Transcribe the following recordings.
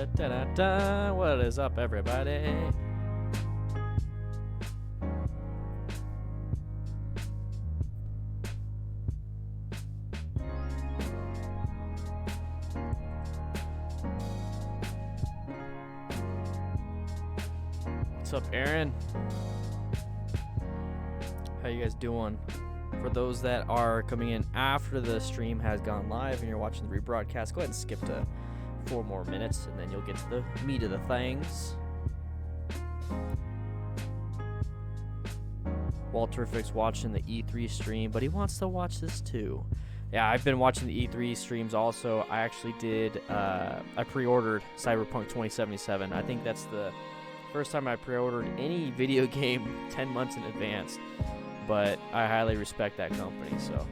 Da-da-da-da. What is up, everybody? What's up, Aaron? How you guys doing? For those that are coming in after the stream has gone live and you're watching the rebroadcast, go ahead and skip to 4 more minutes, and then you'll get to the meat of the things. Walter Fix watching the E3 stream, but he wants to watch this too. Yeah, I've been watching the E3 streams also. I actually did, I pre-ordered Cyberpunk 2077. I think that's the first time I pre-ordered any video game 10 months in advance. But I highly respect that company, so.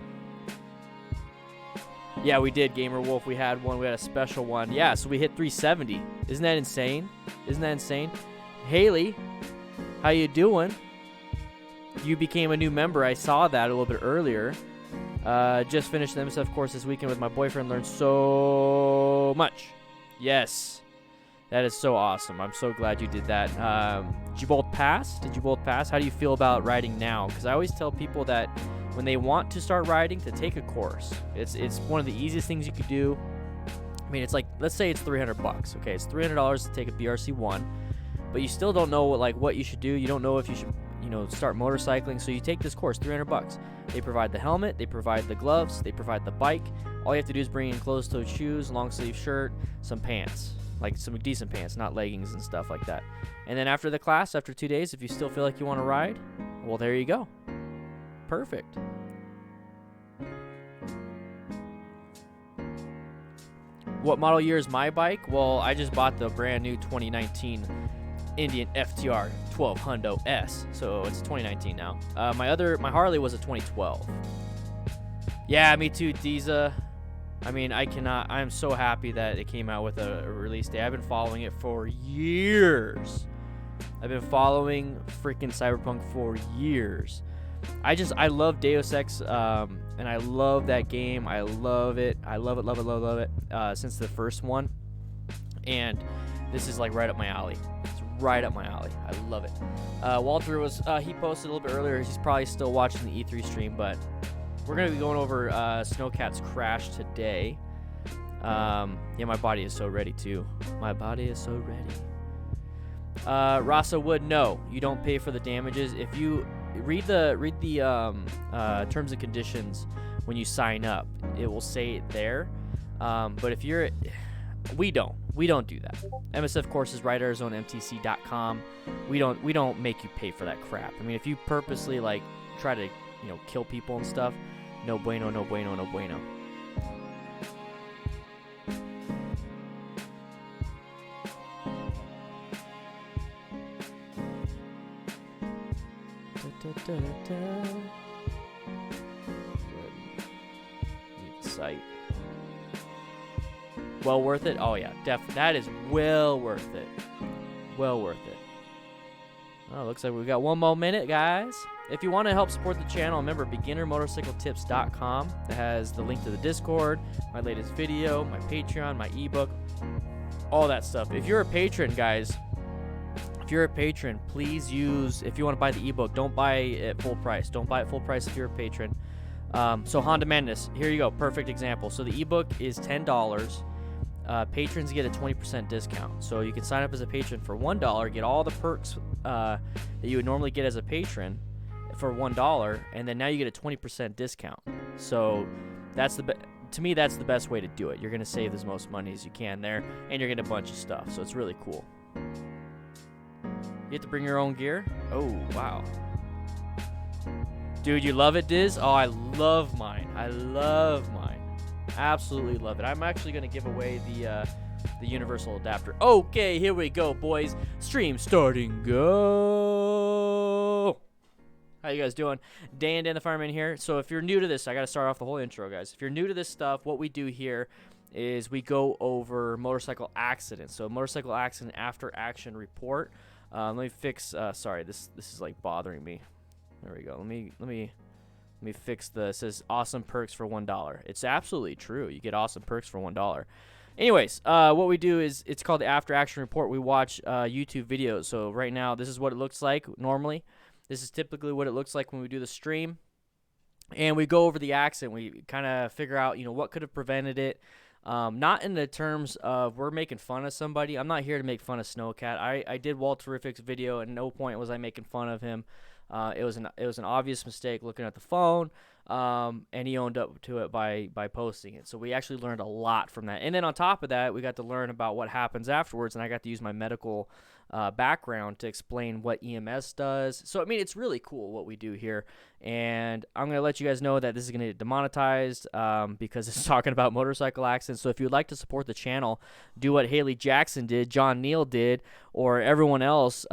Yeah, we did, Gamer Wolf. We had one. We had a special one. Yeah, so we hit 370. Isn't that insane? Isn't that insane? Haley, how you doing? You became a new member. I saw that a little bit earlier. Just finished the MSF course this weekend with my boyfriend. Learned so much. Yes. That is so awesome. I'm so glad you did that. Did you both pass? How do you feel about riding now? Because I always tell people that when they want to start riding, to take a course. It's one of the easiest things you could do. I mean, it's like, let's say it's $300. Okay, it's $300 to take a BRC1, but you still don't know what you should do. You don't know if you should, start motorcycling. So you take this course, $300. They provide the helmet, they provide the gloves, they provide the bike. All you have to do is bring in closed-toed shoes, long sleeve shirt, some pants. Like some decent pants, not leggings and stuff like that. And then after the class, after 2 days, if you still feel like you want to ride, well, there you go. Perfect. What model year is my bike? Well, I just bought the brand new 2019 Indian FTR 12 Hundo S, so it's 2019 now. My Harley was a 2012. Yeah, me too, Diza. I mean, I'm so happy that it came out with a release day. I've been following it for years. I've been following freaking Cyberpunk for years. I love Deus Ex, and I love that game. I love it. I love it since the first one. And this is like right up my alley. It's right up my alley. I love it. Walter he posted a little bit earlier. He's probably still watching the E3 stream, but we're going to be going over Snowcat's crash today. Yeah, my body is so ready, too. My body is so ready. Rasa Wood, no. You don't pay for the damages. If you read the terms and conditions when you sign up, it will say it there. But if you're... We don't do that. MSF courses, RideOurZoneMTC.com. We don't make you pay for that crap. I mean, if you purposely, try to, kill people and stuff, no bueno, no bueno, no bueno. Need the site. Well worth it? Oh yeah, that is well worth it. Well worth it. Oh, looks like we've got 1 more minute, guys. If you want to help support the channel, remember beginnermotorcycletips.com. That has the link to the Discord, my latest video, my Patreon, my ebook, all that stuff. If you're a patron, guys, please use, if you want to buy the ebook, don't buy it at full price. Don't buy it full price if you're a patron. So Honda Madness, here you go, perfect example. So the ebook is $10. Patrons get a 20% discount. So you can sign up as a patron for $1, get all the perks that you would normally get as a patron for $1, and then now you get a 20% discount. So that's to me, that's the best way to do it. You're going to save as most money as you can there, and you're getting a bunch of stuff. So it's really cool. You have to bring your own gear? Oh, wow. Dude, you love it, Diz? Oh, I love mine. Absolutely love it. I'm actually going to give away the universal adapter. Okay, here we go, boys. Stream starting. Go. How you guys doing? Dan the Fireman here. So if you're new to this, I got to start off the whole intro, guys. If you're new to this stuff, what we do here is we go over motorcycle accidents. So motorcycle accident after action report. Let me fix. Sorry, this is like bothering me. There we go. Let me fix the. It says awesome perks for $1. It's absolutely true. You get awesome perks for $1. Anyways, what we do is it's called the after action report. We watch YouTube videos. So right now, this is what it looks like normally. This is typically what it looks like when we do the stream. And we go over the accident. We kind of figure out, what could have prevented it. Not in the terms of we're making fun of somebody. I'm not here to make fun of Snowcat. I did Walterific's video, and no point was I making fun of him. It was an obvious mistake looking at the phone, and he owned up to it by posting it. So we actually learned a lot from that. And then on top of that, we got to learn about what happens afterwards, and I got to use my medical background to explain what EMS does. So, I mean, it's really cool what we do here. And I'm going to let you guys know that this is going to get demonetized because it's talking about motorcycle accidents. So if you'd like to support the channel, do what Haley Jackson did, John Neal did, or everyone else,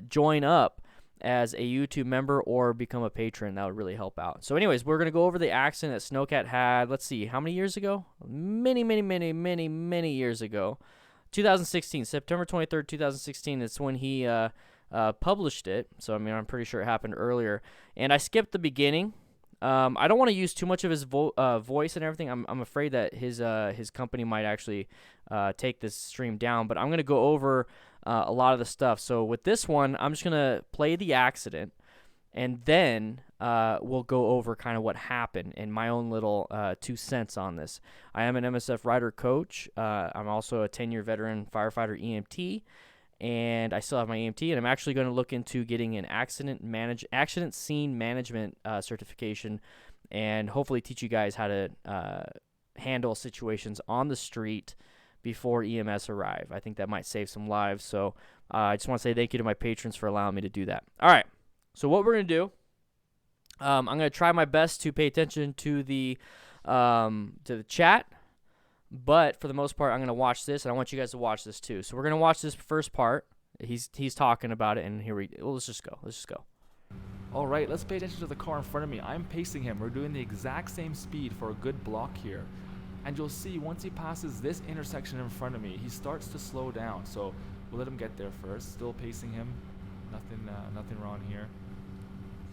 join up as a YouTube member or become a patron. That would really help out. So anyways, we're going to go over the accident that Snowcat had, let's see, how many years ago? Many years ago. 2016, September 23rd, 2016, that's when he published it. So, I mean, I'm pretty sure it happened earlier. And I skipped the beginning. I don't want to use too much of his voice and everything. I'm afraid that his company might actually take this stream down. But I'm going to go over a lot of the stuff. So with this one, I'm just going to play the accident. And then we'll go over kind of what happened and my own little 2 cents on this. I am an MSF rider coach. I'm also a 10-year veteran firefighter EMT. And I still have my EMT, and I'm actually going to look into getting an accident scene management certification, and hopefully teach you guys how to handle situations on the street before EMS arrive. I think that might save some lives. So I just want to say thank you to my patrons for allowing me to do that. All right. So what we're going to do, I'm going to try my best to pay attention to the chat. But for the most part, I'm going to watch this, and I want you guys to watch this too. So we're going to watch this first part. He's talking about it, and let's just go. All right, let's pay attention to the car in front of me. I'm pacing him. We're doing the exact same speed for a good block here. And you'll see once he passes this intersection in front of me, he starts to slow down. So we'll let him get there first. Still pacing him. Nothing wrong here.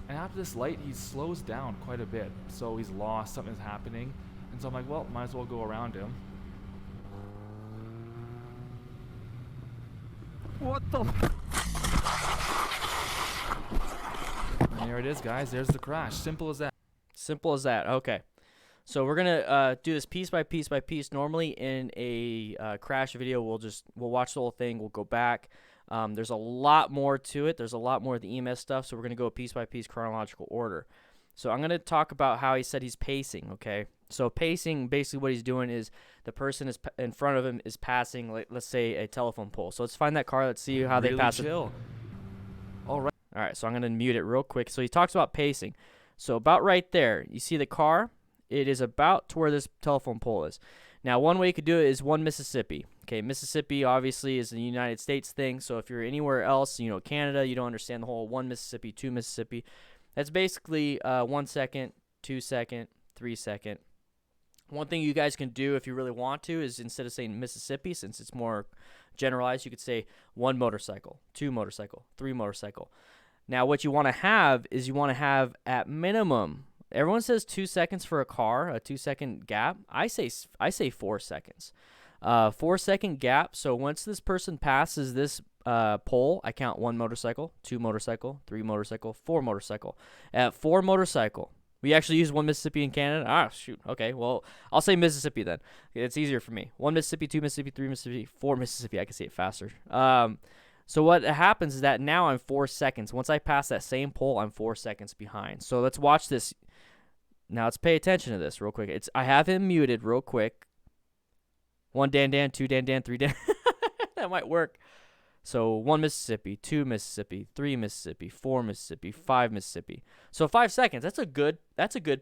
And after this light, he slows down quite a bit. So he's lost. Something's happening. And so I'm like, well, might as well go around him. What the? And there it is, guys. There's the crash. Simple as that. Simple as that. Okay. So we're gonna do this piece by piece by piece. Normally in a crash video, we'll watch the whole thing. We'll go back. There's a lot more to it. There's a lot more of the EMS stuff. So we're gonna go piece by piece, chronological order. So I'm gonna talk about how he said he's pacing. Okay. So pacing, basically what he's doing is the person is in front of him is passing, like, let's say, a telephone pole. So let's find that car. Let's see how they pass it. All right. All right, so I'm going to mute it real quick. So he talks about pacing. So about right there, you see the car? It is about to where this telephone pole is. Now, one way you could do it is one Mississippi. Okay, Mississippi obviously is a United States thing. So if you're anywhere else, Canada, you don't understand the whole one Mississippi, two Mississippi. That's basically 1 second, 2 second, 3 second. One thing you guys can do if you really want to is instead of saying Mississippi, since it's more generalized, you could say 1 motorcycle, 2 motorcycle, 3 motorcycle. Now, what you want to have is you want to have at minimum, everyone says 2 seconds for a car, a 2-second gap. I say 4 seconds. 4-second gap. So once this person passes this pole, I count 1 motorcycle, 2 motorcycle, 3 motorcycle, 4 motorcycle. At 4 motorcycle, we actually use 1 Mississippi in Canada. Ah, shoot. Okay, well, I'll say Mississippi then. It's easier for me. 1 Mississippi, 2 Mississippi, 3 Mississippi, 4 Mississippi. I can say it faster. So what happens is that now I'm 4 seconds. Once I pass that same pole, I'm 4 seconds behind. So let's watch this. Now let's pay attention to this real quick. I have him muted real quick. 1 Dan, 2 Dan, 3 Dan. That might work. So 1 Mississippi, 2 Mississippi, 3 Mississippi, 4 Mississippi, 5 Mississippi. So 5 seconds. That's a good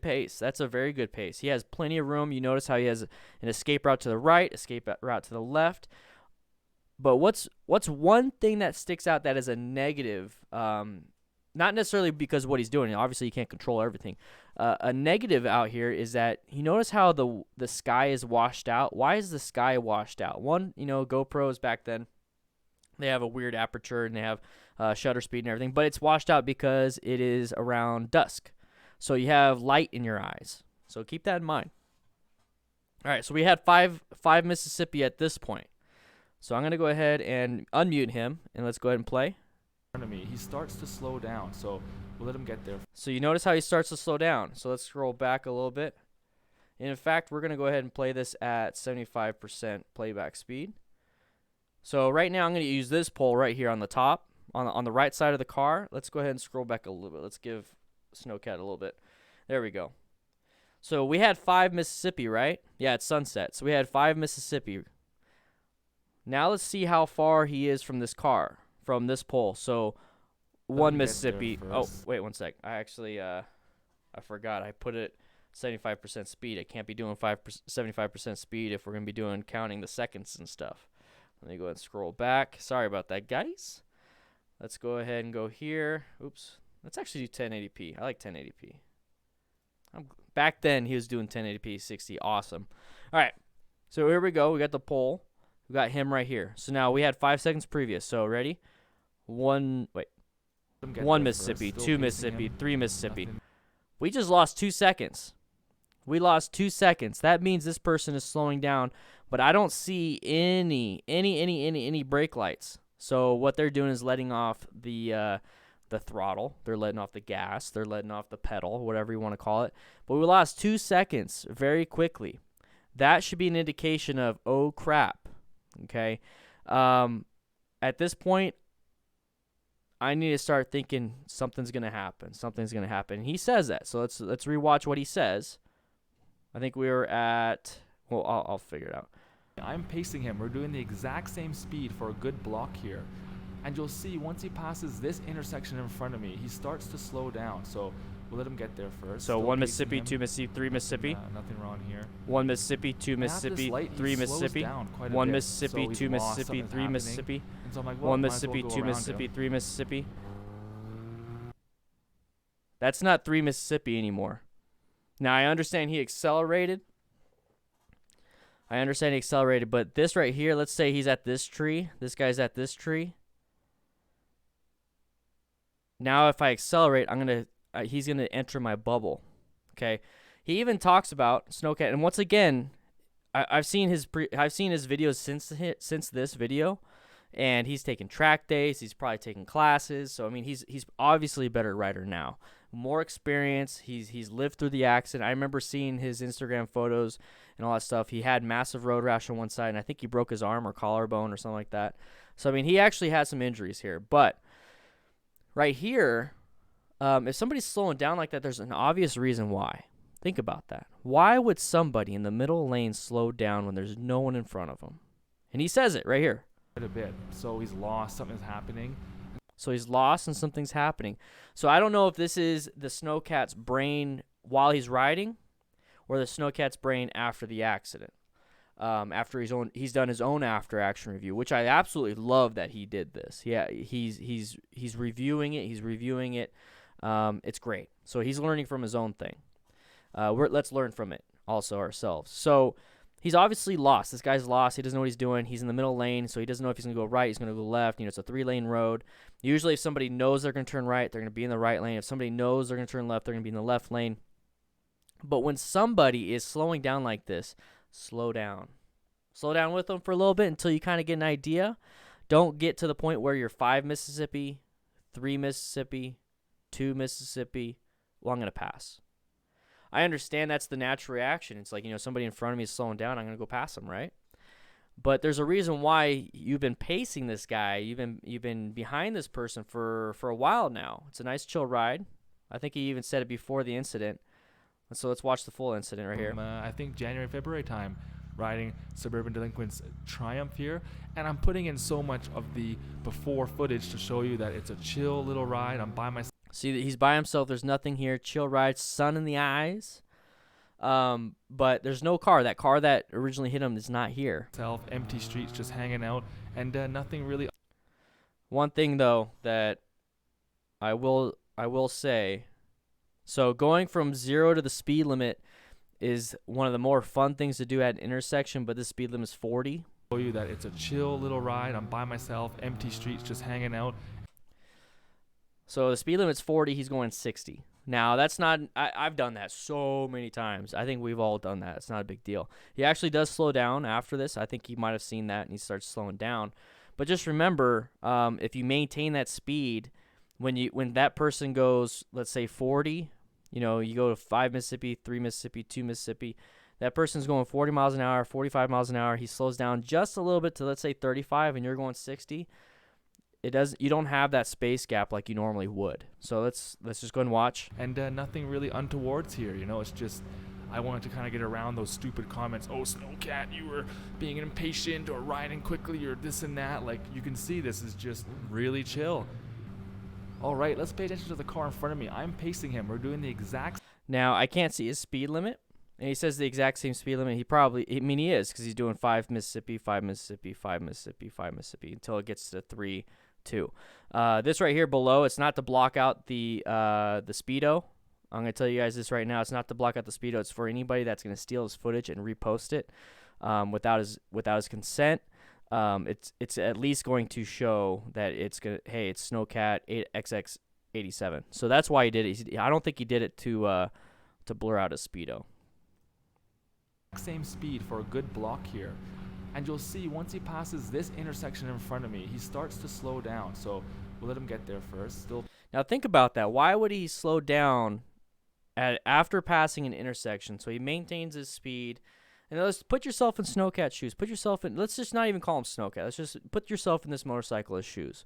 pace. That's a very good pace. He has plenty of room. You notice how he has an escape route to the right, escape route to the left. But what's one thing that sticks out that is a negative? Not necessarily because of what he's doing. Obviously, you can't control everything. A negative out here is that you notice how the sky is washed out. Why is the sky washed out? One, GoPros back then, they have a weird aperture and they have shutter speed and everything, but it's washed out because it is around dusk. So you have light in your eyes. So keep that in mind. All right, so we had five Mississippi at this point. So I'm going to go ahead and unmute him, and let's go ahead and play. In front of me, he starts to slow down, so we'll let him get there. So you notice how he starts to slow down. So let's scroll back a little bit. And in fact, we're going to go ahead and play this at 75% playback speed. So right now I'm going to use this pole right here on the top, on the right side of the car. Let's go ahead and scroll back a little bit. Let's give Snowcat a little bit. There we go. So we had 5 Mississippi, right? Yeah, it's sunset. So we had 5 Mississippi. Now let's see how far he is from this car, from this pole. So 1 Mississippi. Oh, wait 1 sec. I actually, I forgot. I put it 75% speed. I can't be doing 75% speed if we're going to be doing counting the seconds and stuff. Let me go ahead and scroll back. Sorry about that, guys. Let's go ahead and go here. Oops. Let's actually do 1080p. I like 1080p. Back then, he was doing 1080p 60. Awesome. All right. So here we go. We got the pole. We got him right here. So now we had 5 seconds previous. So ready? 1 Mississippi, 2 Mississippi, 3 Mississippi. We just lost 2 seconds. We lost 2 seconds. That means this person is slowing down, but I don't see any brake lights. So what they're doing is letting off the throttle. They're letting off the gas. They're letting off the pedal, whatever you want to call it. But we lost 2 seconds very quickly. That should be an indication of, oh, crap. Okay? At this point, I need to start thinking something's going to happen. Something's going to happen. He says that. So let's rewatch what he says. I think we were at, well, I'll figure it out. I'm pacing him. We're doing the exact same speed for a good block here. And you'll see once he passes this intersection in front of me, he starts to slow down. So we'll let him get there first. So 1 Mississippi, 2 Mississippi, 3 Mississippi. Nothing wrong here. 1 Mississippi, 2 Mississippi, 3 Mississippi. 1 Mississippi, 2 Mississippi, 3 Mississippi. 1 Mississippi, 2 Mississippi, 3 Mississippi. That's not 3 Mississippi anymore. Now, I understand he accelerated. But this right here, let's say he's at this tree. This guy's at this tree. Now, if I accelerate, he's gonna enter my bubble. Okay. He even talks about Snowcat, and once again, I've seen his videos since this video, and he's taken track days. He's probably taken classes. So I mean, he's obviously a better rider now. More experience. He's lived through the accident. I remember seeing his Instagram photos and all that stuff. He had massive road rash on one side, and I think he broke his arm or collarbone or something like that. So I mean, he actually had some injuries here. But right here, if somebody's slowing down like that, there's an obvious reason why. Think about that. Why would somebody in the middle lane slow down when there's no one in front of them? And he says it right here. A bit. So he's lost. Something's happening. So he's lost and something's happening. So I don't know if this is the Snowcat's brain while he's riding or the Snowcat's brain after the accident. After he's done his own after action review, which I absolutely love that he did this. Yeah, he's reviewing it. He's reviewing it. It's great. So he's learning from his own thing. Let's learn from it also ourselves. So he's obviously lost. This guy's lost. He doesn't know what he's doing. He's in the middle lane, so he doesn't know if he's going to go right. He's going to go left. It's a 3-lane road. Usually if somebody knows they're going to turn right, they're going to be in the right lane. If somebody knows they're going to turn left, they're going to be in the left lane. But when somebody is slowing down like this, slow down. Slow down with them for a little bit until you kind of get an idea. Don't get to the point where you're 5 Mississippi, 3 Mississippi, 2 Mississippi. Well, I'm going to pass. I understand that's the natural reaction. It's like, somebody in front of me is slowing down. I'm going to go past them, right? But there's a reason why you've been pacing this guy. You've been behind this person for a while now. It's a nice chill ride. I think he even said it before the incident. So let's watch the full incident right here. I think January, February time, riding Suburban Delinquents Triumph here. And I'm putting in so much of the before footage to show you that it's a chill little ride. I'm by myself. See that he's by himself. There's nothing here. Chill ride, sun in the eyes. But there's no car. That car that originally hit him is not here. Empty streets, just hanging out, and nothing really. One thing though that I will say, so going from 0 to the speed limit is one of the more fun things to do at an intersection. But the speed limit is 40. Show you that it's a chill little ride. I'm by myself. Empty streets, just hanging out. So the speed limit's 40. He's going 60. Now, that's not – I've done that so many times. I think we've all done that. It's not a big deal. He actually does slow down after this. I think he might have seen that, and he starts slowing down. But just remember, if you maintain that speed, when that person goes, let's say 40, you go to 5 Mississippi, 3 Mississippi, 2 Mississippi, that person's going 40 miles an hour, 45 miles an hour. He slows down just a little bit to, let's say, 35, and you're going 60. You don't have that space gap like you normally would. So let's just go and watch. And nothing really untowards here, it's just I wanted to kind of get around those stupid comments. Oh, Snowcat, you were being impatient or riding quickly or this and that. Like, you can see this is just really chill. All right, let's pay attention to the car in front of me. I'm pacing him. We're doing the exact. Now, I can't see his speed limit. And he says the exact same speed limit. He is, because he's doing 5 Mississippi, 5 Mississippi, 5 Mississippi, 5 Mississippi until it gets to 3, 2. This right here below, it's not to block out the speedo. I'm going to tell you guys this right now. It's not to block out the speedo. It's for anybody that's going to steal his footage and repost it without his consent. It's at least going to show that it's Snowcat 8XX87. So that's why he did it. I don't think he did it to blur out his speedo. Same speed for a good block here. And you'll see once he passes this intersection in front of me, he starts to slow down. So we'll let him get there first. Now think about that. Why would he slow down after passing an intersection? So he maintains his speed. And let's put yourself in Snowcat shoes. Let's just not even call him Snowcat. Let's just put yourself in this motorcyclist's shoes.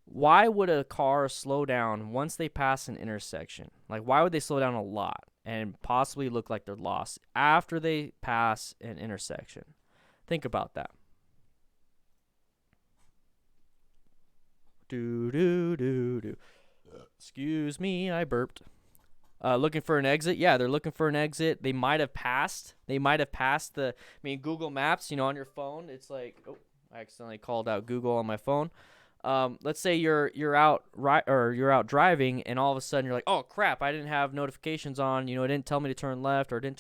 Why would a car slow down once they pass an intersection? Like, why would they slow down a lot and possibly look like they're lost after they pass an intersection? Think about that. Excuse me, I burped. Looking for an exit? Yeah, they're looking for an exit. They might have passed. Google Maps, on your phone, it's like, oh, I accidentally called out Google on my phone. Let's say you're out driving, and all of a sudden you're like, oh crap, I didn't have notifications on. It didn't tell me to turn left, or it didn't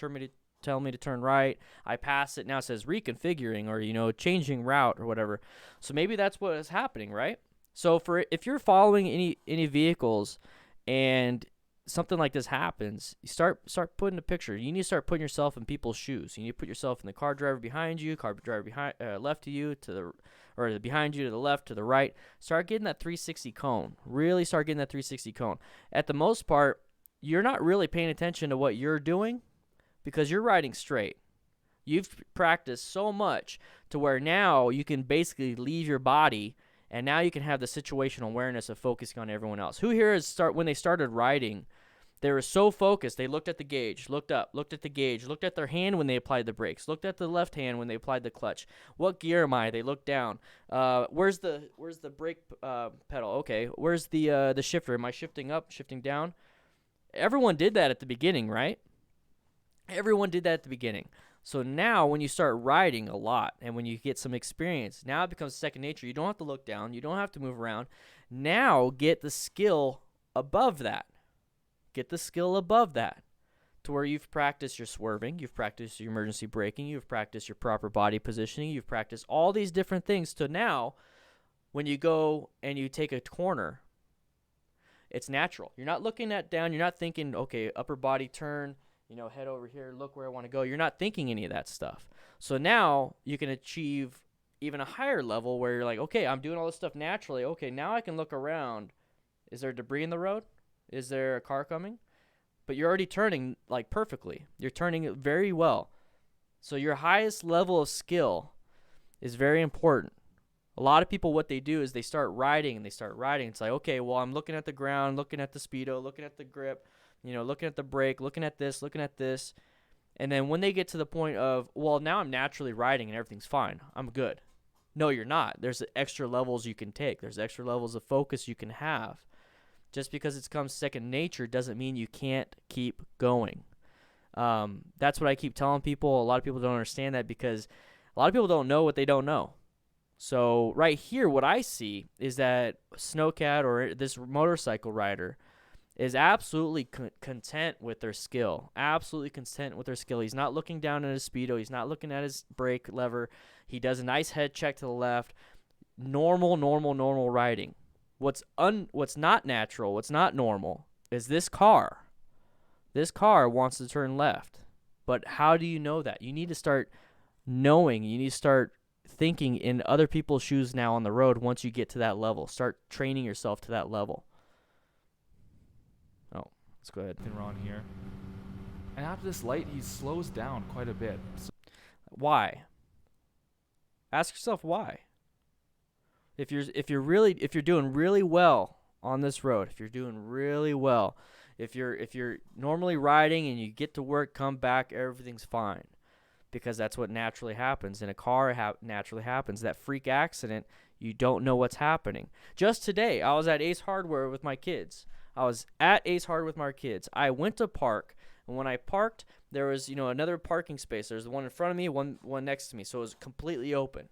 tell me to turn right. I passed it. Now it says reconfiguring, or changing route or whatever. So maybe that's what is happening, right? So if you're following any vehicles and something like this happens, you start putting a picture. You need to start putting yourself in people's shoes. You need to put yourself in the car driver behind you, car driver behind left to you, or behind you to the left, to the right. Start getting that 360 cone. Really start getting that 360 cone. At the most part, you're not really paying attention to what you're doing because you're riding straight. You've practiced so much to where now you can basically leave your body, and now you can have the situational awareness of focusing on everyone else. Who here when they started riding, they were so focused, they looked at the gauge, looked up, looked at the gauge, looked at their hand when they applied the brakes, looked at the left hand when they applied the clutch. What gear am I? They looked down. Where's the brake pedal? Okay. Where's the shifter? Am I shifting up, shifting down? Everyone did that at the beginning, right? Everyone did that at the beginning. So now when you start riding a lot and when you get some experience, now it becomes second nature. You don't have to look down. You don't have to move around. Now get the skill above that. Get the skill above that to where you've practiced your swerving, you've practiced your emergency braking, you've practiced your proper body positioning, you've practiced all these different things to now when you go and you take a corner, it's natural. You're not looking at down. You're not thinking, okay, upper body turn, head over here, look where I want to go. You're not thinking any of that stuff. So now you can achieve even a higher level where you're like, okay, I'm doing all this stuff naturally. Okay, now I can look around. Is there debris in the road? Is there a car coming? But you're already turning like perfectly. You're turning it very well. So your highest level of skill is very important. A lot of people, what they do is they start riding and they start riding. It's like, okay, well, I'm looking at the ground, looking at the speedo, looking at the grip, looking at the brake, looking at this. And then when they get to the point of, well, now I'm naturally riding and everything's fine. I'm good. No, you're not. There's extra levels you can take. There's extra levels of focus you can have. Just because it's come second nature doesn't mean you can't keep going. That's what I keep telling people. A lot of people don't understand that because a lot of people don't know what they don't know. So right here, what I see is that Snowcat or this motorcycle rider is absolutely content with their skill. Absolutely content with their skill. He's not looking down at his speedo. He's not looking at his brake lever. He does a nice head check to the left. Normal riding. What's not natural, what's not normal, is this car wants to turn left. But how do you know that? You need to start knowing. You need to start thinking in other people's shoes now on the road once you get to that level. Start training yourself to that level. Oh, let's go ahead. We're on here. And after this light, he slows down quite a bit. So why? Ask yourself why. If you're doing really well on this road, if you're normally riding and you get to work, come back, everything's fine, because that's what naturally happens in a car. Naturally happens. That freak accident, you don't know what's happening. Just today, I was at Ace Hardware with my kids. I went to park, and when I parked, there was another parking space. There's the one in front of me, one next to me, so it was completely open.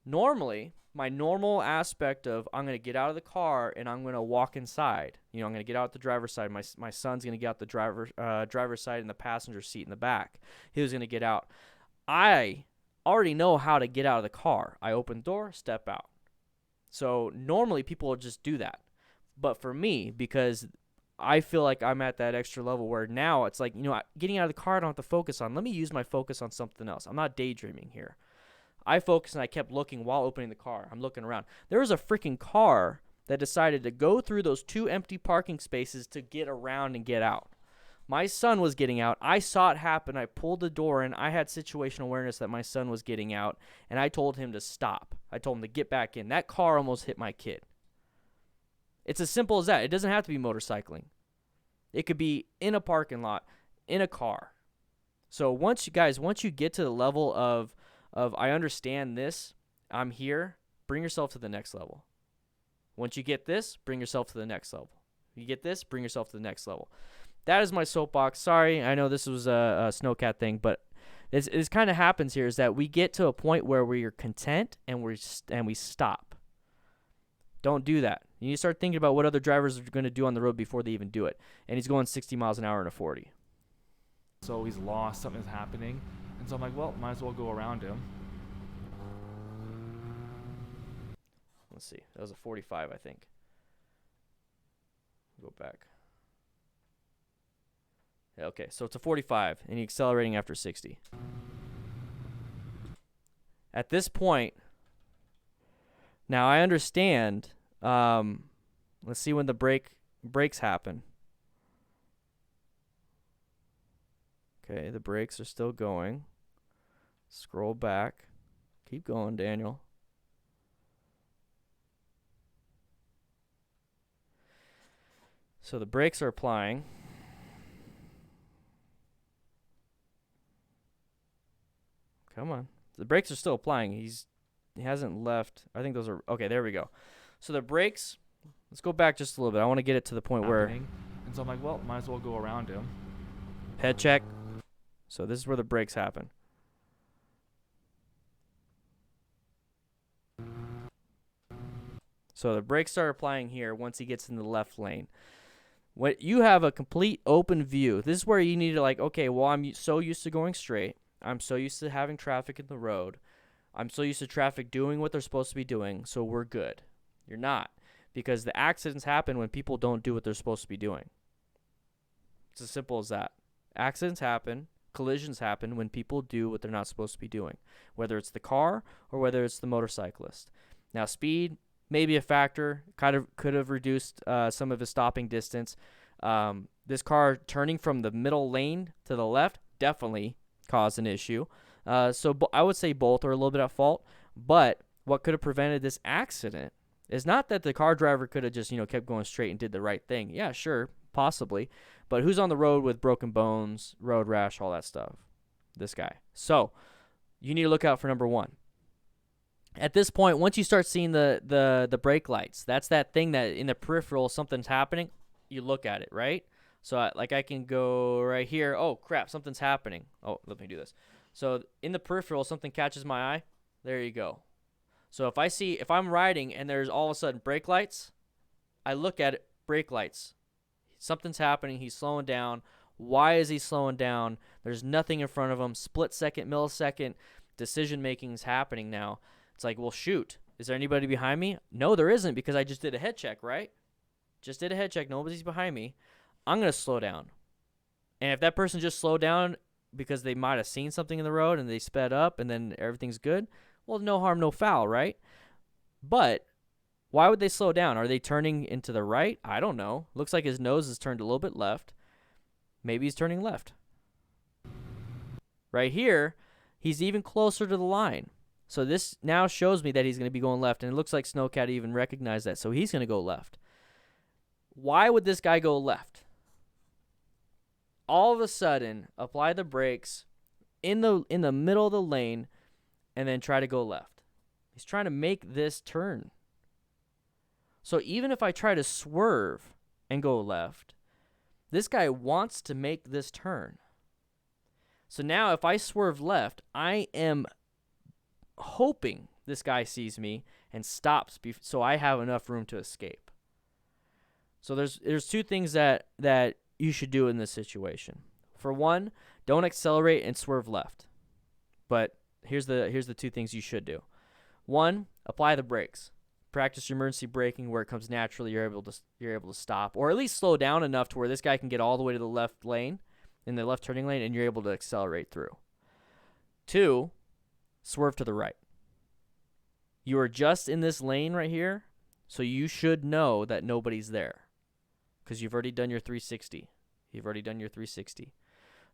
Normally, my normal aspect of I'm going to get out of the car and I'm going to walk inside. I'm going to get out the driver's side. My son's going to get out the driver's side in the passenger seat in the back. He was going to get out. I already know how to get out of the car. I open the door, step out. So normally people will just do that. But for me, because I feel like I'm at that extra level where now it's like, getting out of the car I don't have to focus on. Let me use my focus on something else. I'm not daydreaming here. I focused and I kept looking while opening the car. I'm looking around. There was a freaking car that decided to go through those 2 empty parking spaces to get around and get out. My son was getting out. I saw it happen. I pulled the door in. I had situational awareness that my son was getting out, and I told him to stop. I told him to get back in. That car almost hit my kid. It's as simple as that. It doesn't have to be motorcycling. It could be in a parking lot, in a car. So once you get to the level of I understand this, I'm here, bring yourself to the next level. Once you get this, bring yourself to the next level. You get this, bring yourself to the next level. That is my soapbox. Sorry, I know this was a Snowcat thing, but it's kind of happens here is that we get to a point where we're content and we stop. Don't do that. You need to start thinking about what other drivers are going to do on the road before they even do it. And he's going 60 miles an hour in a 40. So he's lost, something's happening. And so I'm like, well, might as well go around him. Let's see. That was a 45, I think. Go back. Yeah, okay, so it's a 45, and he's accelerating after 60. At this point, now I understand. Let's see when the brakes happen. Okay, the brakes are still going. Scroll back. Keep going, Daniel. So the brakes are applying. Come on. The brakes are still applying. He hasn't left. I think those are... Okay, there we go. So the brakes... Let's go back just a little bit. I want to get it to the point where... And so I'm like, well, might as well go around him. Head check. So this is where the brakes happen. So the brakes start applying here once he gets in the left lane. When you have a complete open view, this is where you need to okay, well, I'm so used to going straight. I'm so used to having traffic in the road. I'm so used to traffic doing what they're supposed to be doing, so we're good. You're not, because the accidents happen when people don't do what they're supposed to be doing. It's as simple as that. Accidents happen, collisions happen when people do what they're not supposed to be doing, whether it's the car or whether it's the motorcyclist. Now, speed may be a factor, could have reduced some of his stopping distance. This car turning from the middle lane to the left definitely caused an issue. So I would say both are a little bit at fault. But what could have prevented this accident is not that the car driver could have just kept going straight and did the right thing. Yeah, sure, possibly. But who's on the road with broken bones, road rash, all that stuff? This guy. So you need to look out for number one. At this point, once you start seeing the brake lights, that's that thing that in the peripheral something's happening. You look at it, right? So I can go right here. Oh crap, something's happening. Oh, let me do this. So in the peripheral, something catches my eye. There you go. So if I'm riding and there's all of a sudden brake lights, I look at it, brake lights. Something's happening. He's slowing down. Why is he slowing down? There's nothing in front of him. Split second, millisecond decision making is happening now. It's like, well, shoot. Is there anybody behind me? No, there isn't, because I just did a head check, right? Just did a head check. Nobody's behind me. I'm going to slow down. And if that person just slowed down because they might have seen something in the road and they sped up and then everything's good, well, no harm, no foul, right? But why would they slow down? Are they turning into the right? I don't know. Looks like his nose is turned a little bit left. Maybe he's turning left. Right here, he's even closer to the line. So this now shows me that he's going to be going left, and it looks like Snowcat even recognized that, so he's going to go left. Why would this guy go left? All of a sudden, apply the brakes in the middle of the lane and then try to go left. He's trying to make this turn. So even if I try to swerve and go left, this guy wants to make this turn. So now if I swerve left, I am hoping this guy sees me and stops so I have enough room to escape. So there's two things that you should do in this situation. For one, don't accelerate and swerve left. But here's the two things you should do. One, apply the brakes. Practice your emergency braking where it comes naturally. You're able to stop, or at least slow down enough to where this guy can get all the way to the left lane, in the left turning lane, and you're able to accelerate through. Two, swerve to the right. You are just in this lane right here, so you should know that nobody's there because you've already done your 360.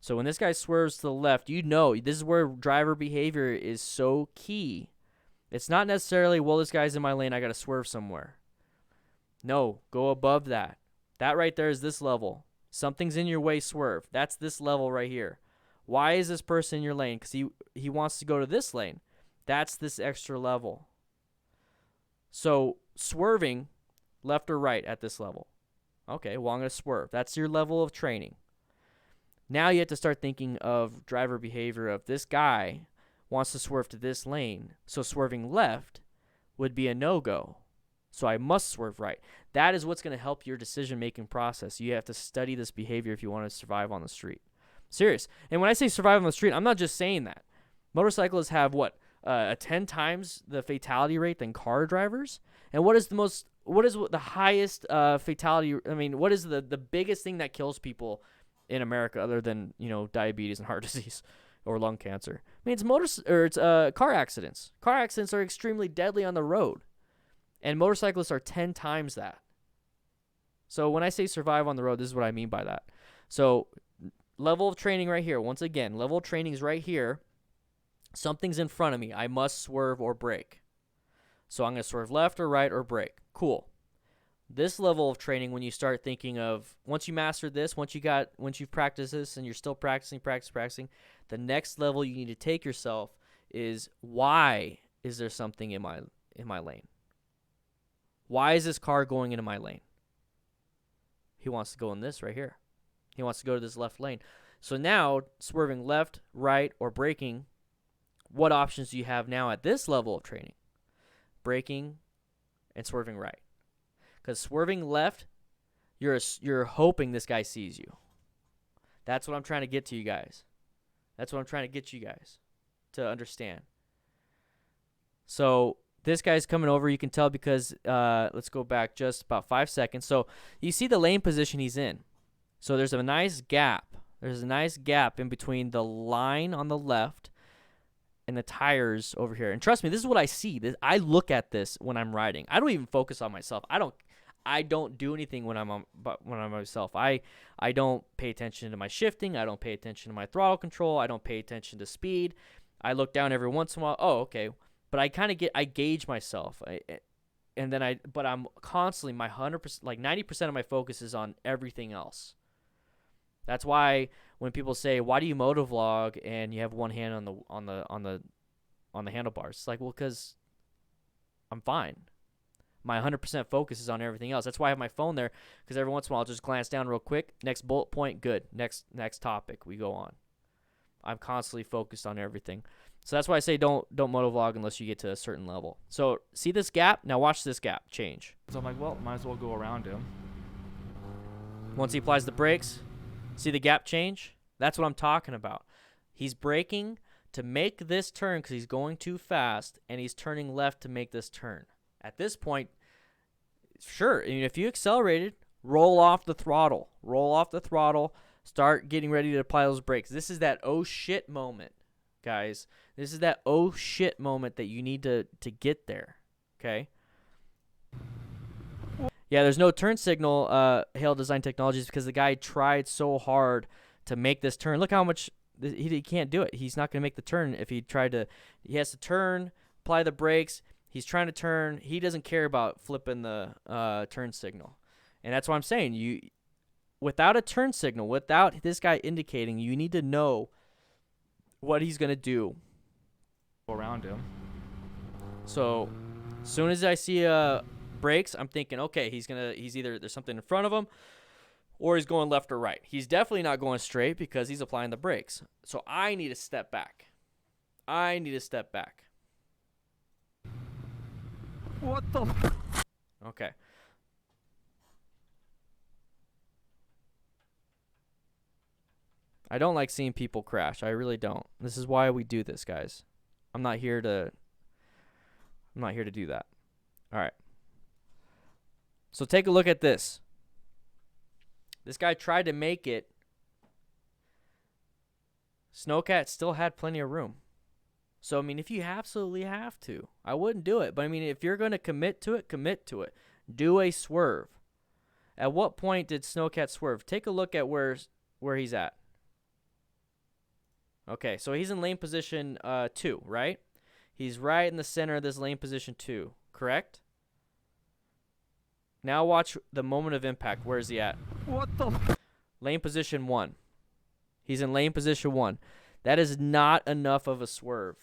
So when this guy swerves to the left, you know this is where driver behavior is so key. It's not necessarily, well, this guy's in my lane, I got to swerve somewhere. No, go above that. That right there is this level. Something's in your way, swerve. That's this level right here. Why is this person in your lane? Because he wants to go to this lane. That's this extra level. So swerving left or right at this level. Okay, well, I'm going to swerve. That's your level of training. Now you have to start thinking of driver behavior of this guy wants to swerve to this lane. So swerving left would be a no-go. So I must swerve right. That is what's going to help your decision-making process. You have to study this behavior if you want to survive on the street. Serious. And when I say survive on the street, I'm not just saying that. Motorcyclists have, a 10 times the fatality rate than car drivers? And what is the highest fatality? I mean, what is the biggest thing that kills people in America other than, diabetes and heart disease or lung cancer? I mean, it's car accidents. Car accidents are extremely deadly on the road. And motorcyclists are 10 times that. So when I say survive on the road, this is what I mean by that. So level of training right here. Once again, level of training is right here. Something's in front of me. I must swerve or brake. So I'm going to swerve left or right or brake. Cool. This level of training, when you start thinking of, once you mastered this, once you've practiced this and you're still practicing, the next level you need to take yourself is, why is there something in my lane? Why is this car going into my lane? He wants to go in this right here. He wants to go to this left lane. So now, swerving left, right, or braking, what options do you have now at this level of training? Braking and swerving right. Because swerving left, you're hoping this guy sees you. That's what I'm trying to get to you guys. That's what I'm trying to get you guys to understand. So this guy's coming over. You can tell because, let's go back just about 5 seconds. So you see the lane position he's in. So there's a nice gap. There's a nice gap in between the line on the left and the tires over here. And trust me, this is what I see. I look at this when I'm riding. I don't even focus on myself. I don't do anything when I'm myself. I don't pay attention to my shifting. I don't pay attention to my throttle control. I don't pay attention to speed. I look down every once in a while. Oh, okay. But I gauge myself. But I'm constantly, my 100%, like 90% of my focus is on everything else. That's why when people say, "Why do you motovlog and you have one hand on the handlebars?" It's like, well, because I'm fine. My 100% focus is on everything else. That's why I have my phone there, because every once in a while I'll just glance down real quick. Next bullet point, good. Next topic, we go on. I'm constantly focused on everything. So that's why I say don't motovlog unless you get to a certain level. So see this gap? Now watch this gap change. So I'm like, well, might as well go around him. Once he applies the brakes, see the gap change? That's what I'm talking about. He's braking to make this turn because he's going too fast, and he's turning left to make this turn. At this point, sure, I mean, if you accelerated roll off the throttle. Roll off the throttle. Start getting ready to apply those brakes. This is that oh shit moment, guys. This is that oh shit moment that you need to get there, okay? Yeah, there's no turn signal, Hail Design Technologies, because the guy tried so hard to make this turn. Look how much he can't do it. He's not going to make the turn if he tried to. He has to turn, apply the brakes. He's trying to turn. He doesn't care about flipping the turn signal. And that's what I'm saying. Without a turn signal, without this guy indicating, you need to know what he's going to do around him. So as soon as I see brakes, I'm thinking, okay, he's either there's something in front of him or he's going left or right. He's definitely not going straight because he's applying the brakes. So I need to step back. What the? Okay. I don't like seeing people crash. I really don't. This is why we do this, guys. I'm not here to do that. All right. So take a look at this. This guy tried to make it. Snowcat still had plenty of room. So, I mean, if you absolutely have to, I wouldn't do it. But, I mean, if you're going to commit to it, commit to it. Do a swerve. At what point did Snowcat swerve? Take a look at where he's at. Okay, so he's in lane position 2, right? He's right in the center of this lane position 2, correct? Now watch the moment of impact. Where is he at? What the? Lane position 1. He's in lane position 1. That is not enough of a swerve.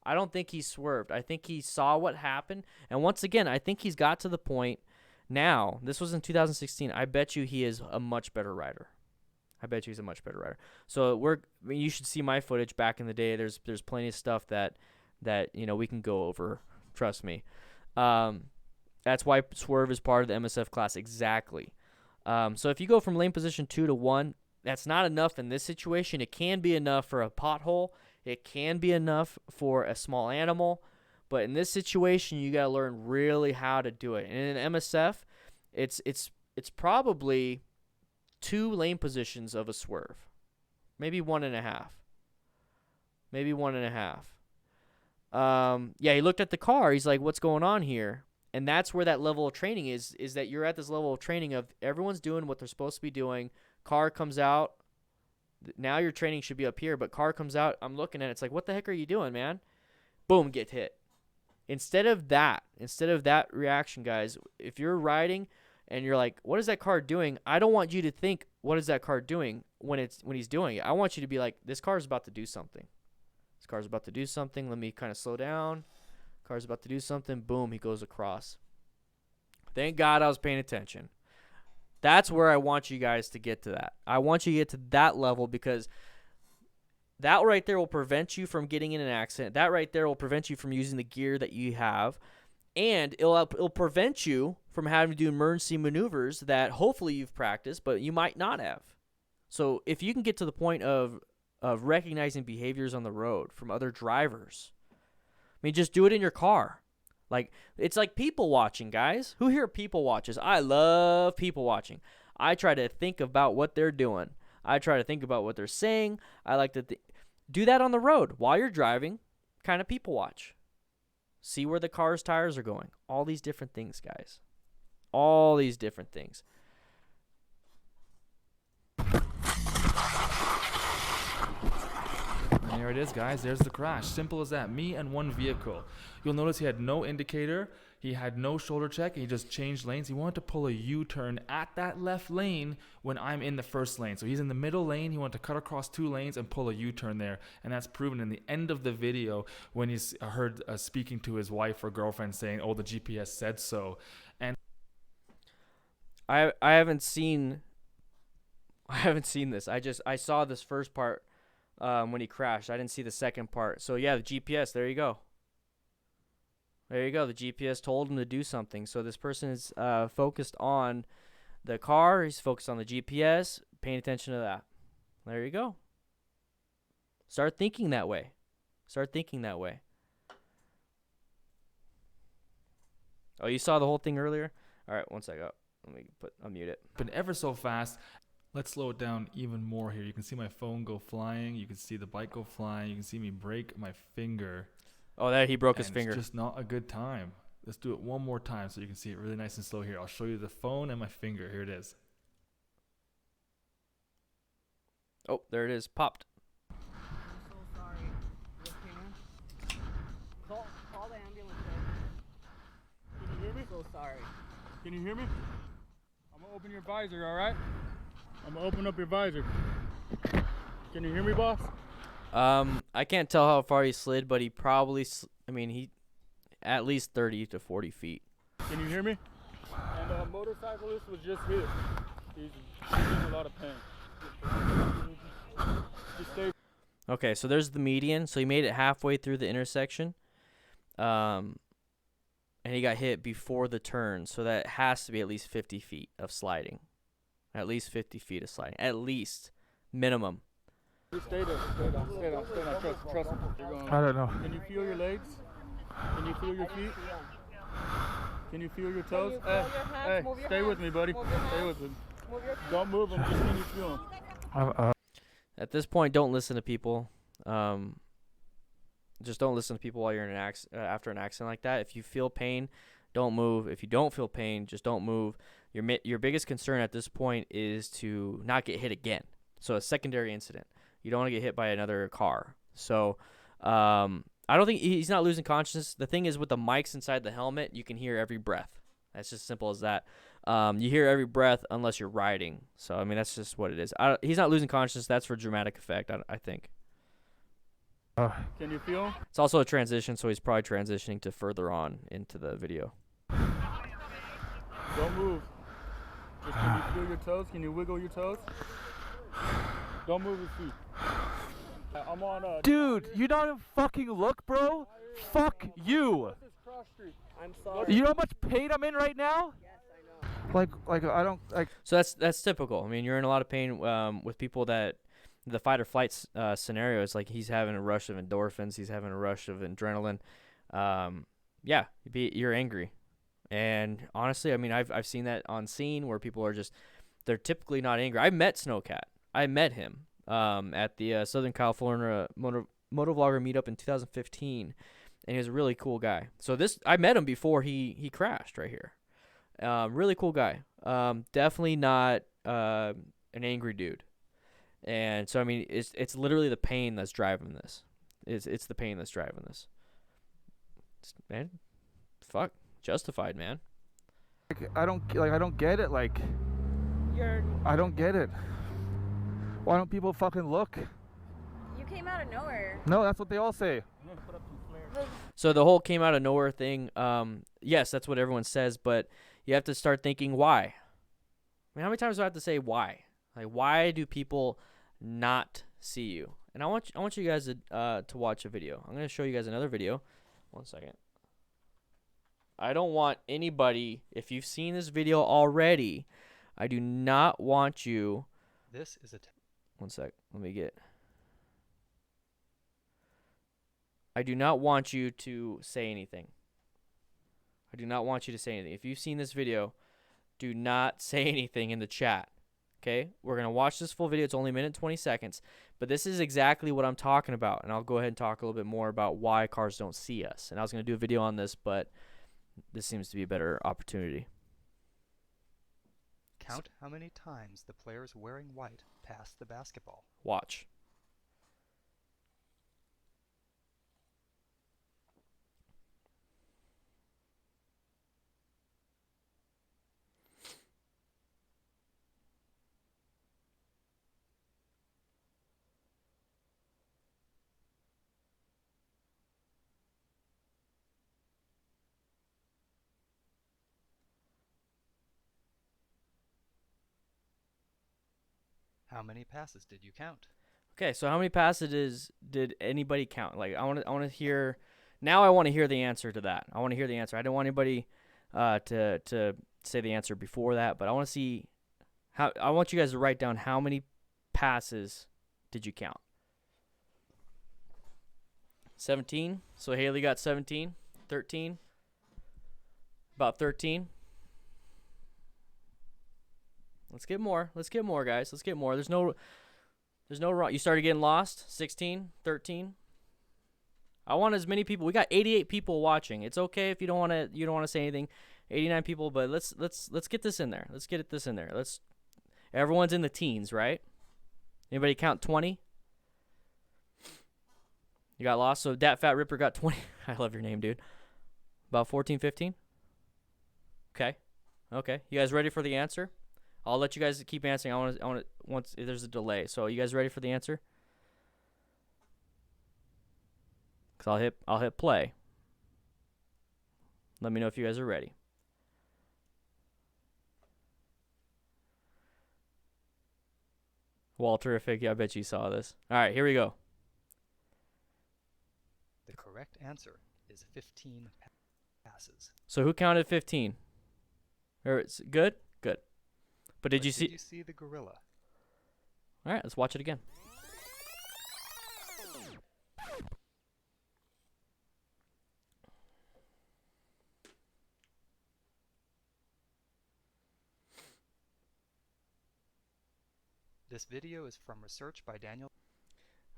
I don't think he swerved. I think he saw what happened. And once again, I think he's got to the point now. This was in 2016. I bet you he is a much better rider. So you should see my footage back in the day. There's plenty of stuff that we can go over. Trust me. That's why swerve is part of the MSF class. Exactly. So if you go from lane position 2 to 1, that's not enough in this situation. It can be enough for a pothole. It can be enough for a small animal. But in this situation, you got to learn really how to do it. And in MSF, it's probably 2 lane positions of a swerve. Maybe 1.5. Yeah, he looked at the car. He's like, what's going on here? And that's where that level of training is that you're at this level of training of everyone's doing what they're supposed to be doing. Car comes out. Now your training should be up here, but car comes out. I'm looking at it. It's like, what the heck are you doing, man? Boom, get hit. Instead of that reaction, guys, if you're riding and you're like, what is that car doing? I don't want you to think, what is that car doing when he's doing it? I want you to be like, this car is about to do something. Let me kind of slow down. Car's about to do something. Boom, he goes across. Thank God I was paying attention. That's where I want you guys to get to that. I want you to get to that level because that right there will prevent you from getting in an accident. That right there will prevent you from using the gear that you have. And it'll prevent you from having to do emergency maneuvers that hopefully you've practiced, but you might not have. So if you can get to the point of recognizing behaviors on the road from other drivers, I mean, just do it in your car. Like, it's like people watching, guys. Who here people watches? I love people watching. I try to think about what they're doing. I try to think about what they're saying. I like to do that on the road while you're driving. Kind of people watch. See where the car's tires are going. All these different things, guys. All these different things. And there it is, guys. There's the crash. Simple as that. Me and one vehicle. You'll notice he had no indicator. He had no shoulder check. He just changed lanes. He wanted to pull a U-turn at that left lane when I'm in the first lane. So he's in the middle lane. He wanted to cut across 2 lanes and pull a U-turn there. And that's proven in the end of the video when he's heard speaking to his wife or girlfriend saying, oh, the GPS said so. And I haven't seen this. I saw this first part when he crashed. I didn't see the second part. So yeah, the GPS, there you go. There you go. The GPS told him to do something. So this person is focused on the car. He's focused on the GPS, paying attention to that. There you go. Start thinking that way. Oh, you saw the whole thing earlier? All right, one second. Let me unmute it. Been ever so fast. Let's slow it down even more here. You can see my phone go flying. You can see the bike go flying. You can see me break my finger. Oh, he broke his finger. It's just not a good time. Let's do it one more time so you can see it really nice and slow here. I'll show you the phone and my finger. Here it is. Oh, there it is. Popped. I'm so sorry. You okay, man? Call the ambulance. Can you hear me? I'm so sorry. Can you hear me? I'm gonna open your visor, all right? I'm gonna open up your visor. Can you hear me, boss? I can't tell how far he slid, but he probably, he at least 30 to 40 feet. Can you hear me? And the motorcyclist was just hit. He's in a lot of pain. Just stay. Okay, so there's the median. So he made it halfway through the intersection. And he got hit before the turn. So that has to be at least 50 feet of sliding. At least 50 feet of sliding. At least. Minimum. Stay there. Stay down. Trust me. You're going. I don't know. Can you feel your legs? Can you feel your feet? Can you feel your toes? Hey, stay with me, buddy. Stay with me. Don't move them. Just can you feel them? At this point, don't listen to people. Just don't listen to people while you're in an after an accident like that. If you feel pain, don't move. If you don't feel pain, just don't move. Your biggest concern at this point is to not get hit again. So a secondary incident. You don't want to get hit by another car. So I don't think he's not losing consciousness. The thing is with the mics inside the helmet, you can hear every breath. That's just simple as that. You hear every breath unless you're riding. So, that's just what it is. He's not losing consciousness. That's for dramatic effect, I think. Can you feel? It's also a transition, so he's probably transitioning to further on into the video. Don't move. Just can you feel your toes? Can you wiggle your toes? Don't move your feet. I'm on Dude, you don't even fucking look, bro. Fuck you. This is cross street. I'm sorry. You know how much pain I'm in right now? Yes, I know. Like I don't like. So that's typical. You're in a lot of pain with people that the fight or flight scenario is like he's having a rush of endorphins. He's having a rush of adrenaline. You're angry. And honestly, I've seen that on scene where people are they're typically not angry. I met Snowcat. I met him at the Southern California Motovlogger meetup in 2015, and he was a really cool guy. So I met him before he crashed right here. Really cool guy. Definitely not an angry dude. And so it's literally the pain that's driving this. It's the pain that's driving this. Man, fuck, justified, man. I don't get it. Like, I don't get it. Why don't people fucking look? You came out of nowhere. No, that's what they all say. So the whole came out of nowhere thing, yes, that's what everyone says, but you have to start thinking why. How many times do I have to say why? Like, why do people not see you? And I want you guys to watch a video. I'm going to show you guys another video. 1 second. I don't want anybody, if you've seen this video already, I do not want you. This is a. 1 sec. Let me get. I do not want you to say anything. I do not want you to say anything. If you've seen this video, do not say anything in the chat. Okay? We're going to watch this full video. It's only a minute and 20 seconds. But this is exactly what I'm talking about. And I'll go ahead and talk a little bit more about why cars don't see us. And I was going to do a video on this, but this seems to be a better opportunity. Count how many times the players wearing white pass the basketball. Watch. How many passes did you count? Okay, so how many passes did anybody count? Like, I want to hear. Now I want to hear the answer to that. I want to hear the answer. I don't want anybody to say the answer before that, but I want to see how. I want you guys to write down how many passes did you count. 17. So Haley got 17. 13. About 13. Let's get more. Let's get more, guys. Let's get more. There's no wrong. You started getting lost? 16, 13. I want as many people. We got 88 people watching. It's okay if you don't want to say anything. 89 people, but let's get this in there. Let's get this in there. Everyone's in the teens, right? Anybody count 20? You got lost, so Dat Fat Ripper got 20. I love your name, dude. About 14, 15? Okay. You guys ready for the answer? I'll let you guys keep answering. I want once there's a delay. So you guys ready for the answer? Cause I'll hit play. Let me know if you guys are ready. Terrific. Yeah, I bet you saw this. All right, here we go. The correct answer is 15 passes. So who counted 15? Or it's good? Good. But did you see the gorilla? All right, let's watch it again. This video is from research by Daniel.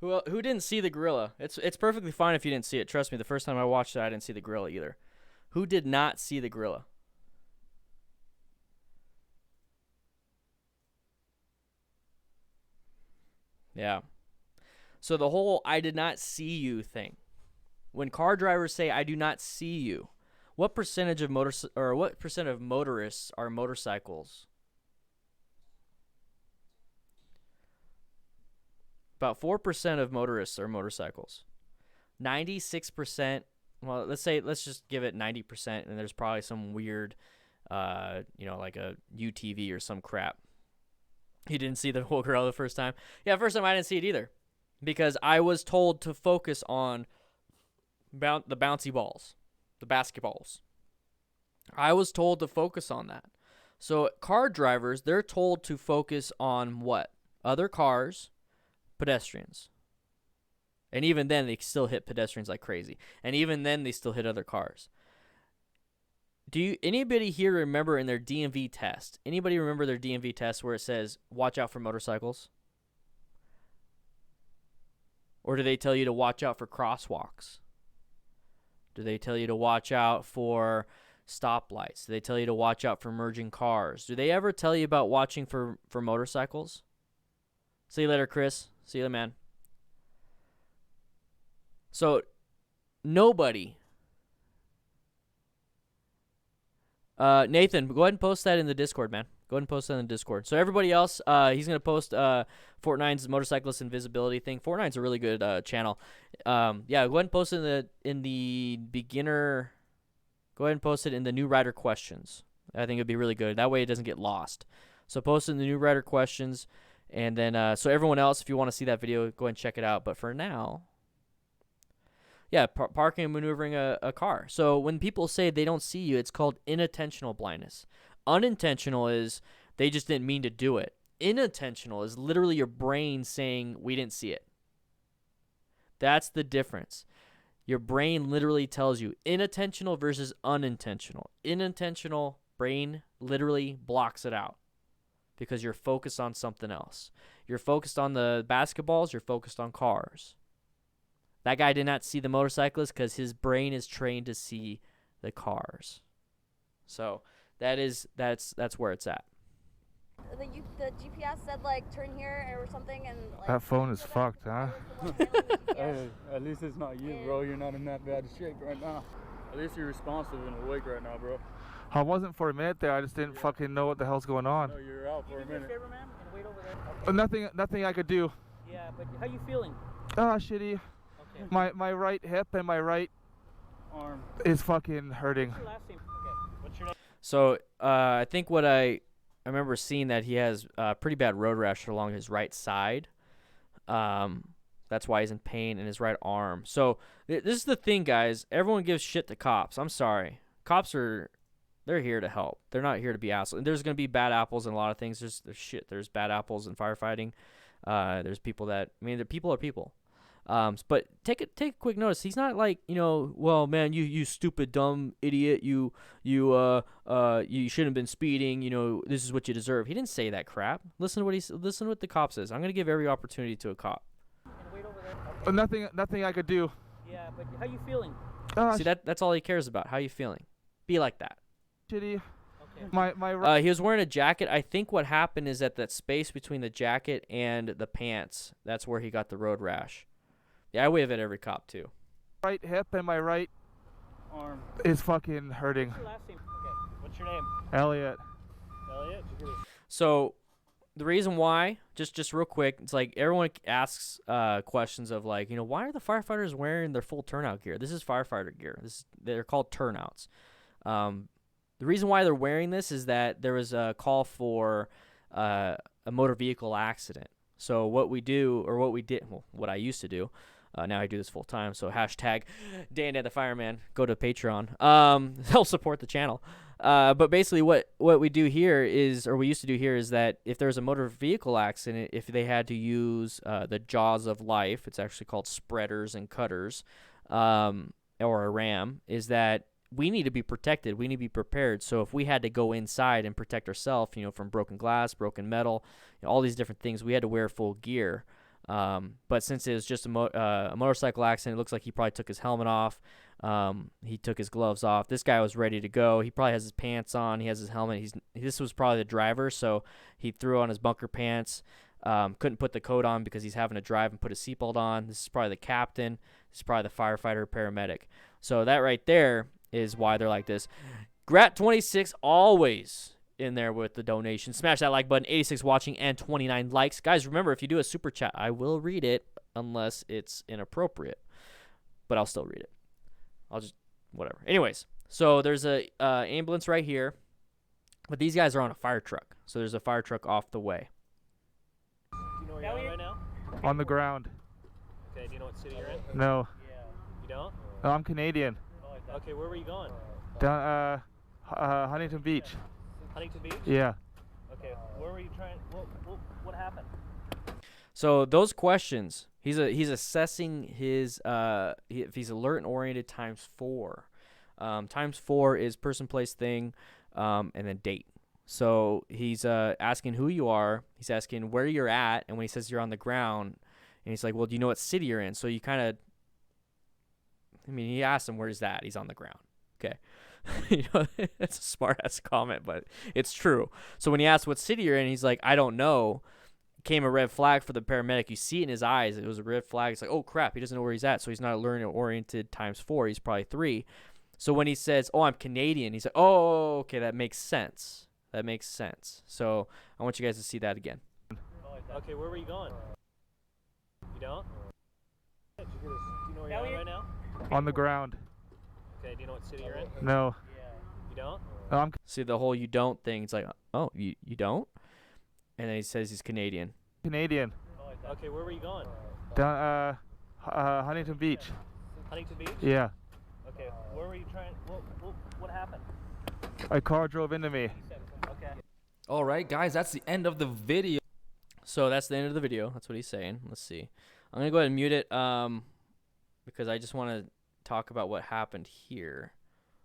Who didn't see the gorilla? It's perfectly fine if you didn't see it. Trust me, the first time I watched it, I didn't see the gorilla either. Who did not see the gorilla? Yeah. So the whole I did not see you thing. When car drivers say I do not see you, what percentage of motorists are motorcycles? About 4% of motorists are motorcycles. 96%, well, let's just give it 90%, and there's probably some weird, like a UTV or some crap. You didn't see the whole gorilla the first time? Yeah, first time I didn't see it either, because I was told to focus on the bouncy balls, the basketballs. I was told to focus on that. So car drivers, they're told to focus on what? Other cars, pedestrians. And even then, they still hit pedestrians like crazy. And even then, they still hit other cars. Anybody here remember in their DMV test? Anybody remember their DMV test where it says, watch out for motorcycles? Or do they tell you to watch out for crosswalks? Do they tell you to watch out for stoplights? Do they tell you to watch out for merging cars? Do they ever tell you about watching for motorcycles? See you later, Chris. See you later, man. So, nobody. Nathan, go ahead and post that in the Discord, man. Go ahead and post that in the Discord. So everybody else, he's going to post Fortnine's motorcyclist invisibility thing. Fortnine's a really good channel. Yeah, go ahead and post it in the beginner. Go ahead and post it in the new rider questions. I think it'd be really good. That way it doesn't get lost. So post it in the new rider questions. And then, so everyone else, if you want to see that video, go ahead and check it out. But for now, yeah, parking and maneuvering a car. So when people say they don't see you, it's called inattentional blindness. Unintentional is they just didn't mean to do it. Inattentional is literally your brain saying we didn't see it. That's the difference. Your brain literally tells you inattentional versus unintentional. Inattentional, brain literally blocks it out because you're focused on something else. You're focused on the basketballs, you're focused on cars. That guy did not see the motorcyclist because his brain is trained to see the cars. So that's where it's at. The GPS said like turn here or something, and like, that phone is fucked, huh? Hey, at least it's not you, bro. You're not in that bad shape right now. At least you're responsive and awake right now, bro. I wasn't for a minute there. I just didn't fucking know what the hell's going on. No, you're out for a minute. Favor, man, and wait over there. Okay. Nothing I could do. Yeah, but how you feeling? Shitty. Okay. My right hip and my right Arm is fucking hurting. What's your last name? Okay. What's your name? So I think what I remember seeing that he has pretty bad road rash along his right side. That's why he's in pain in his right arm. So this is the thing, guys. Everyone gives shit to cops. I'm sorry. Cops they're here to help. They're not here to be assholes. And there's going to be bad apples in a lot of things. There's bad apples in firefighting. There's people that, the people are people. But take a quick notice. He's not like, well, man, you stupid dumb idiot. You shouldn't have been speeding. This is what you deserve. He didn't say that crap. Listen to what the cop says. I'm gonna give every opportunity to a cop. Wait over there. Nothing I could do. Yeah, but how you feeling? See, that's all he cares about. How you feeling? Be like that. Shitty. Okay. He was wearing a jacket. I think what happened is that space between the jacket and the pants, that's where he got the road rash. Yeah, I wave at every cop too. Right hip and my right Arm. is fucking hurting. What's your last name? Okay. What's your name? Elliot. Elliot. So the reason why, just real quick, it's like everyone asks questions of like, why are the firefighters wearing their full turnout gear? This is firefighter gear. They're called turnouts. The reason why they're wearing this is that there was a call for a motor vehicle accident. So what I used to do, now I do this full time. So hashtag Dan the Fireman, go to Patreon. Help support the channel. But basically what we do here is, or we used to do here is that if there's a motor vehicle accident, if they had to use the jaws of life, it's actually called spreaders and cutters, or a ram, is that we need to be protected. We need to be prepared. So if we had to go inside and protect ourselves, from broken glass, broken metal, all these different things, we had to wear full gear. But since it was just a motorcycle accident, it looks like he probably took his helmet off. He took his gloves off. This guy was ready to go. He probably has his pants on. He has his helmet. This was probably the driver, so he threw on his bunker pants. Couldn't put the coat on because he's having to drive and put his seatbelt on. This is probably the captain. This is probably the firefighter or paramedic. So that right there is why they're like this. Grat26 always in there with the donation. Smash that like button. 86 watching and 29 likes. Guys, remember, if you do a super chat, I will read it unless it's inappropriate. But I'll still read it. I'll just, whatever. Anyways, so there's a ambulance right here. But these guys are on a fire truck. So there's a fire truck off the way. Do you know where you're at right now? On the ground. Okay, do you know what city you're in? No. You don't? No, I'm Canadian. Okay, where were you going? Down, Huntington Beach. Huntington Beach? Yeah. Okay, where were you trying? What happened? So those questions, he's assessing his if he's alert and oriented times 4. Times 4 is person, place, thing, and then date. So he's asking who you are. He's asking where you're at, and when he says you're on the ground, and he's like, well, do you know what city you're in? So you kind of, he asked him where's that. He's on the ground. Okay. That's a smart-ass comment, but it's true. So when he asked what city you're in, he's like, I don't know. Came a red flag for the paramedic. You see it in his eyes. It was a red flag. It's like, oh, crap, he doesn't know where he's at. So he's not alert-oriented times 4. He's probably 3. So when he says, oh, I'm Canadian, he's like, oh, okay, that makes sense. That makes sense. So I want you guys to see that again. Okay, where were you going? You don't? Do you know where you're at right now? On the ground. Okay, do you know what city you're in? No. You don't? No, See the whole you don't thing. It's like, oh, you don't? And then he says he's Canadian. Canadian. Okay, where were you going? Down, Huntington Beach. Huntington Beach? Yeah. Okay, where were you trying? What happened? A car drove into me. Okay. All right, guys, that's the end of the video. So that's the end of the video. That's what he's saying. Let's see. I'm going to go ahead and mute it because I just want to talk about what happened here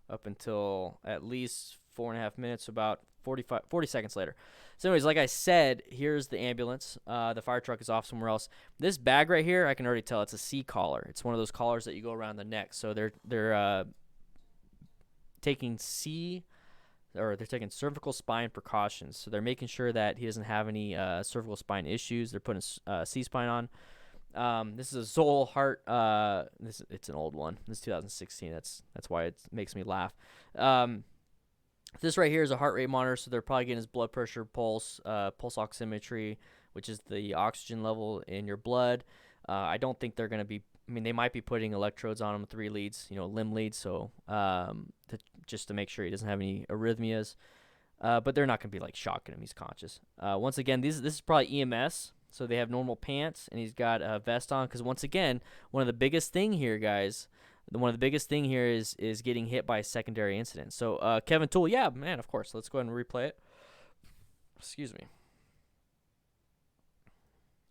up until at least 4.5 minutes, about 40 seconds later. So anyways, like I said, here's the ambulance. The fire truck is off somewhere else. This bag right here, I can already tell it's a C collar. It's one of those collars that you go around the neck. So they're taking they're taking cervical spine precautions. So they're making sure that he doesn't have any cervical spine issues. They're putting C-spine on. This is a Zoll heart. It's an old one. This is 2016. That's why it makes me laugh. This right here is a heart rate monitor, so they're probably getting his blood pressure, pulse oximetry, which is the oxygen level in your blood. I don't think they're going to be. They might be putting electrodes on him, 3 leads, limb leads, so just to make sure he doesn't have any arrhythmias. But they're not going to be like shocking him. He's conscious. Once again, this is probably EMS. So they have normal pants, and he's got a vest on. Because once again, one of the biggest thing here, guys, is getting hit by a secondary incident. So Kevin Toole, yeah, man, of course. Let's go ahead and replay it. Excuse me.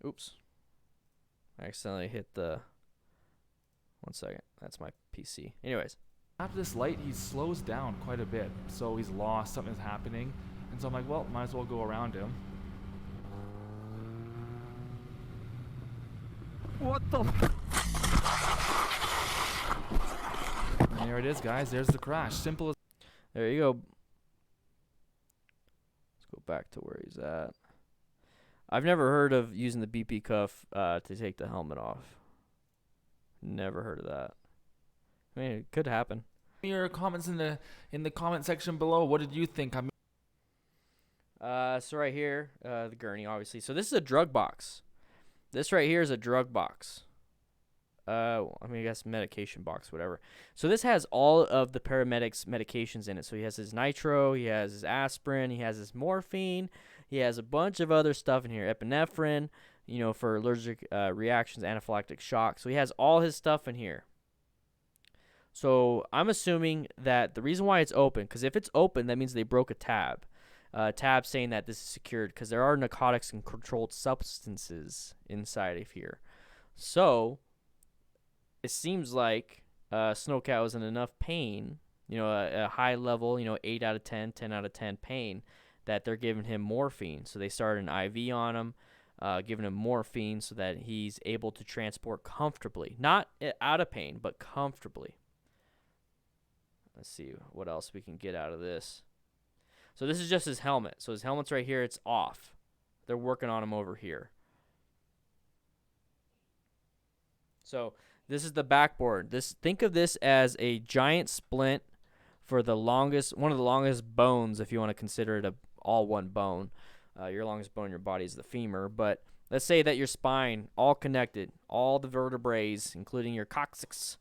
Oops. I accidentally hit the 1 second. That's my PC. Anyways. After this light, he slows down quite a bit. So he's lost, something's happening. And so I'm like, well, might as well go around him. What the? And there it is, guys. There's the crash. Simple as. There you go. Let's go back to where he's at. I've never heard of using the BP cuff to take the helmet off. Never heard of that. I mean, it could happen. Your comments in the comment section below. What did you think? I mean, so right here, the gurney, obviously. So this is a drug box. This right here is a drug box. I mean, I guess medication box, whatever. So this has all of the paramedics' medications in it. So he has his nitro, he has his aspirin, he has his morphine, he has a bunch of other stuff in here. Epinephrine, you know, for allergic reactions, anaphylactic shock. So he has all his stuff in here. So I'm assuming that the reason why it's open, because if it's open, that means they broke a tab. Tab saying that this is secured because there are narcotics and controlled substances inside of here. So it seems like Snowcat was in enough pain, you know, a high level, you know, 8 out of 10, 10 out of 10 pain, that they're giving him morphine. So they started an IV on him, giving him morphine so that he's able to transport comfortably. Not out of pain, but comfortably. Let's see what else we can get out of this. So this is just his helmet. So his helmet's right here. It's off. They're working on him over here. So this is the backboard. Think of this as a giant splint for the longest, one of the longest bones, if you want to consider it all one bone. Your longest bone in your body is the femur. But let's say that your spine, all connected, all the vertebrae, including your coccyx,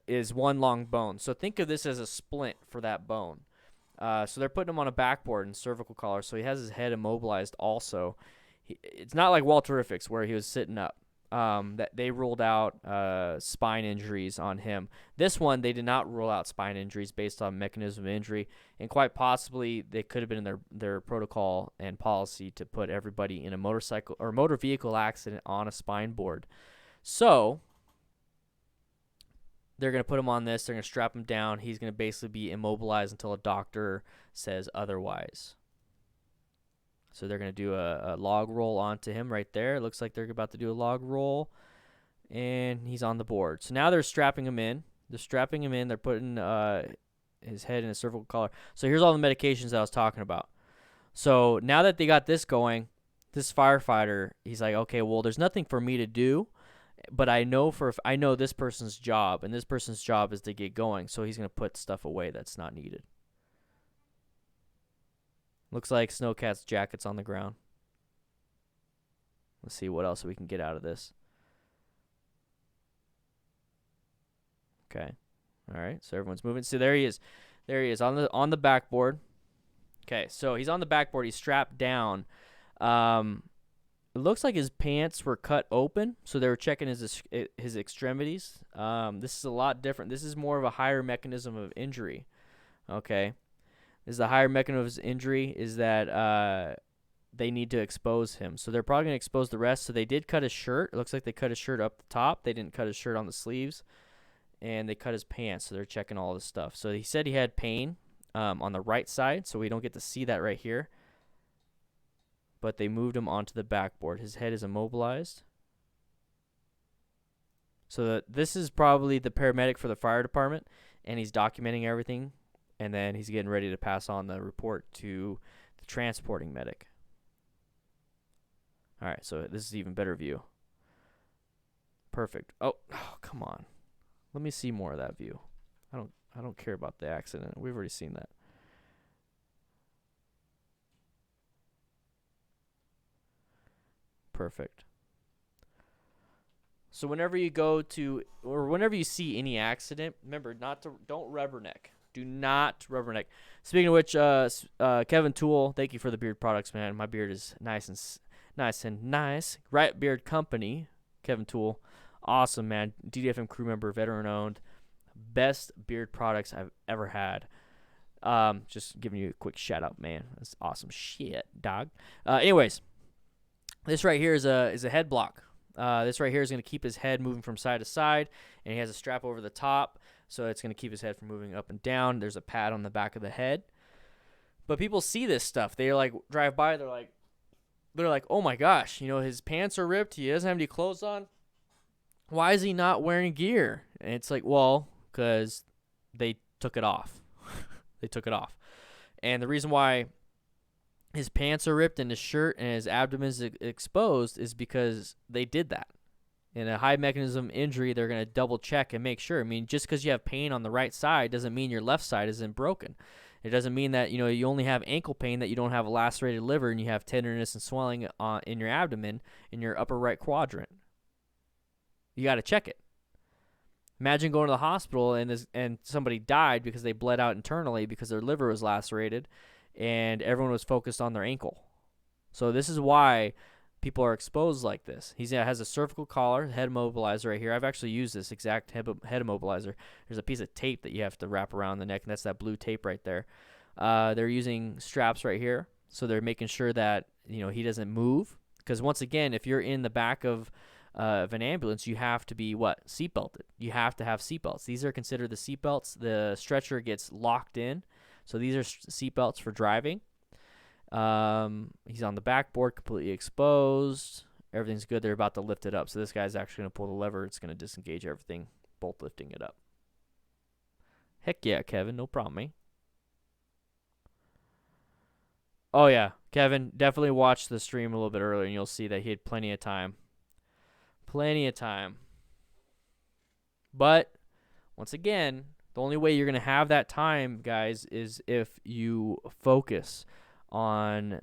is one long bone. So think of this as a splint for that bone. So they're putting him on a backboard and cervical collar, so he has his head immobilized also. It's not like Walterifics where he was sitting up. That they ruled out spine injuries on him. This one, they did not rule out spine injuries based on mechanism of injury, and quite possibly they could have been in their protocol and policy to put everybody in a motorcycle or motor vehicle accident on a spine board. So they're going to put him on this. They're going to strap him down. He's going to basically be immobilized until a doctor says otherwise. So they're going to do a log roll onto him right there. It looks like they're about to do a log roll. And he's on the board. So now they're strapping him in. They're putting his head in a cervical collar. So here's all the medications that I was talking about. So now that they got this going, this firefighter, he's like, okay, well, there's nothing for me to do. But I know this person's job, and this person's job is to get going. So he's going to put stuff away that's not needed. Looks like Snowcat's jacket's on the ground. Let's see what else we can get out of this. Okay. All right. So everyone's moving. So there he is. There he is on the backboard. Okay. So he's on the backboard. He's strapped down. It looks like his pants were cut open, so they were checking his extremities. This is a lot different. This is more of a higher mechanism of injury. Okay. This is the higher mechanism of injury is that they need to expose him. So they're probably going to expose the rest. So they did cut his shirt. It looks like they cut his shirt up the top. They didn't cut his shirt on the sleeves. And they cut his pants, so they're checking all this stuff. So he said he had pain on the right side, so we don't get to see that right here. But they moved him onto the backboard. His head is immobilized. So this is probably the paramedic for the fire department, and he's documenting everything, and then he's getting ready to pass on the report to the transporting medic. All right, so this is even better view. Perfect. Oh, come on. Let me see more of that view. I don't care about the accident. We've already seen that. Perfect. So whenever you go to, or whenever you see any accident, remember don't rubberneck. Do not rubberneck. Speaking of which, Kevin Toole, thank you for the beard products, man. My beard is nice. Right Beard Company, Kevin Toole, awesome, man. DDFM crew member, veteran owned, best beard products I've ever had. Just giving you a quick shout out, man. That's awesome shit, dog. Anyways. This right here is a head block. This right here is going to keep his head moving from side to side, and he has a strap over the top, so it's going to keep his head from moving up and down. There's a pad on the back of the head. But people see this stuff. They like drive by. They're like, oh my gosh, you know, his pants are ripped. He doesn't have any clothes on. Why is he not wearing gear? And it's like, well, because they took it off. They took it off. And the reason why his pants are ripped and his shirt and his abdomen is exposed is because they did that. In a high mechanism injury, they're going to double check and make sure. I mean, just because you have pain on the right side doesn't mean your left side isn't broken. It doesn't mean that, you know, you only have ankle pain, that you don't have a lacerated liver and you have tenderness and swelling in your abdomen in your upper right quadrant. You got to check it. Imagine going to the hospital and somebody died because they bled out internally because their liver was lacerated and everyone was focused on their ankle. So this is why people are exposed like this. He has a cervical collar, head immobilizer right here. I've actually used this exact head immobilizer. There's a piece of tape that you have to wrap around the neck, and that's that blue tape right there. They're using straps right here, so they're making sure that, you know, he doesn't move. Because once again, if you're in the back of an ambulance, you have to be seatbelted. You have to have seatbelts. These are considered the seatbelts. The stretcher gets locked in, so these are seatbelts for driving. He's on the backboard, completely exposed. Everything's good. They're about to lift it up. So this guy's actually going to pull the lever. It's going to disengage everything, bolt lifting it up. Heck yeah, Kevin. No problem, eh? Oh, yeah. Kevin, definitely watch the stream a little bit earlier, and you'll see that he had plenty of time. Plenty of time. But, once again, the only way you're going to have that time, guys, is if you focus on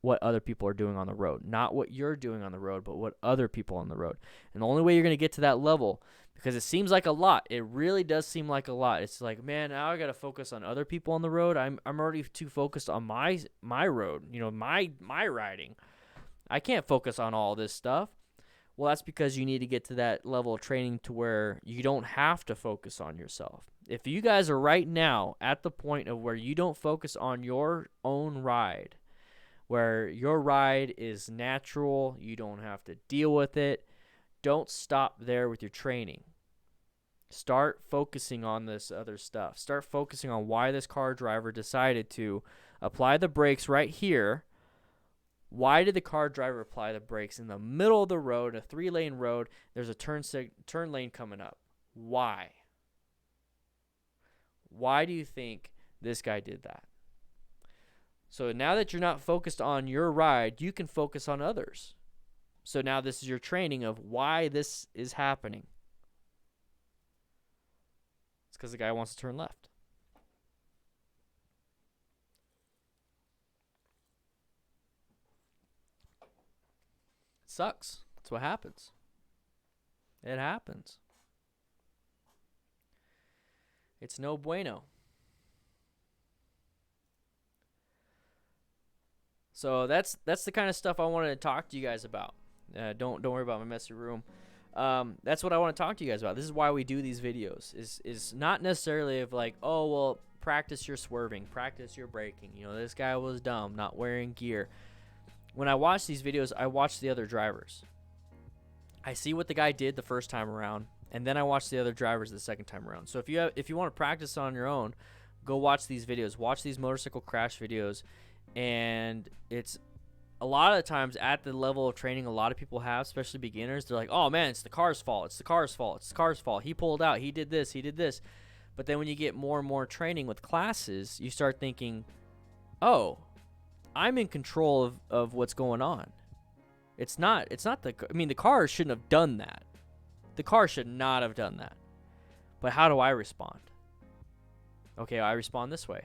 what other people are doing on the road. Not what you're doing on the road, but what other people on the road. And the only way you're going to get to that level, because it seems like a lot. It really does seem like a lot. It's like, man, now I got to focus on other people on the road. I'm already too focused on my road, you know, my riding. I can't focus on all this stuff. Well, that's because you need to get to that level of training to where you don't have to focus on yourself. If you guys are right now at the point of where you don't focus on your own ride, where your ride is natural, you don't have to deal with it, don't stop there with your training. Start focusing on this other stuff. Start focusing on why this car driver decided to apply the brakes right here. Why did the car driver apply the brakes in the middle of the road, a 3-lane road? There's a turn lane coming up. Why? Why do you think this guy did that? So now that you're not focused on your ride, you can focus on others. So now this is your training of why this is happening. It's because the guy wants to turn left. It sucks. That's what happens. It happens. It's no bueno. So that's the kind of stuff I wanted to talk to you guys about. Don't worry about my messy room. That's what I want to talk to you guys about. This is why we do these videos. Is not necessarily of like, oh well, practice your swerving, practice your braking. You know, this guy was dumb, not wearing gear. When I watch these videos, I watch the other drivers. I see what the guy did the first time around, and then I watch the other drivers the second time around. So if you want to practice on your own, go watch these videos. Watch these motorcycle crash videos, and it's a lot of the times at the level of training a lot of people have, especially beginners. They're like, oh man, it's the car's fault. It's the car's fault. It's the car's fault. He pulled out. He did this. He did this. But then when you get more and more training with classes, you start thinking, oh, I'm in control of what's going on. It's not the car shouldn't have done that. The car should not have done that. But how do I respond? Okay, I respond this way.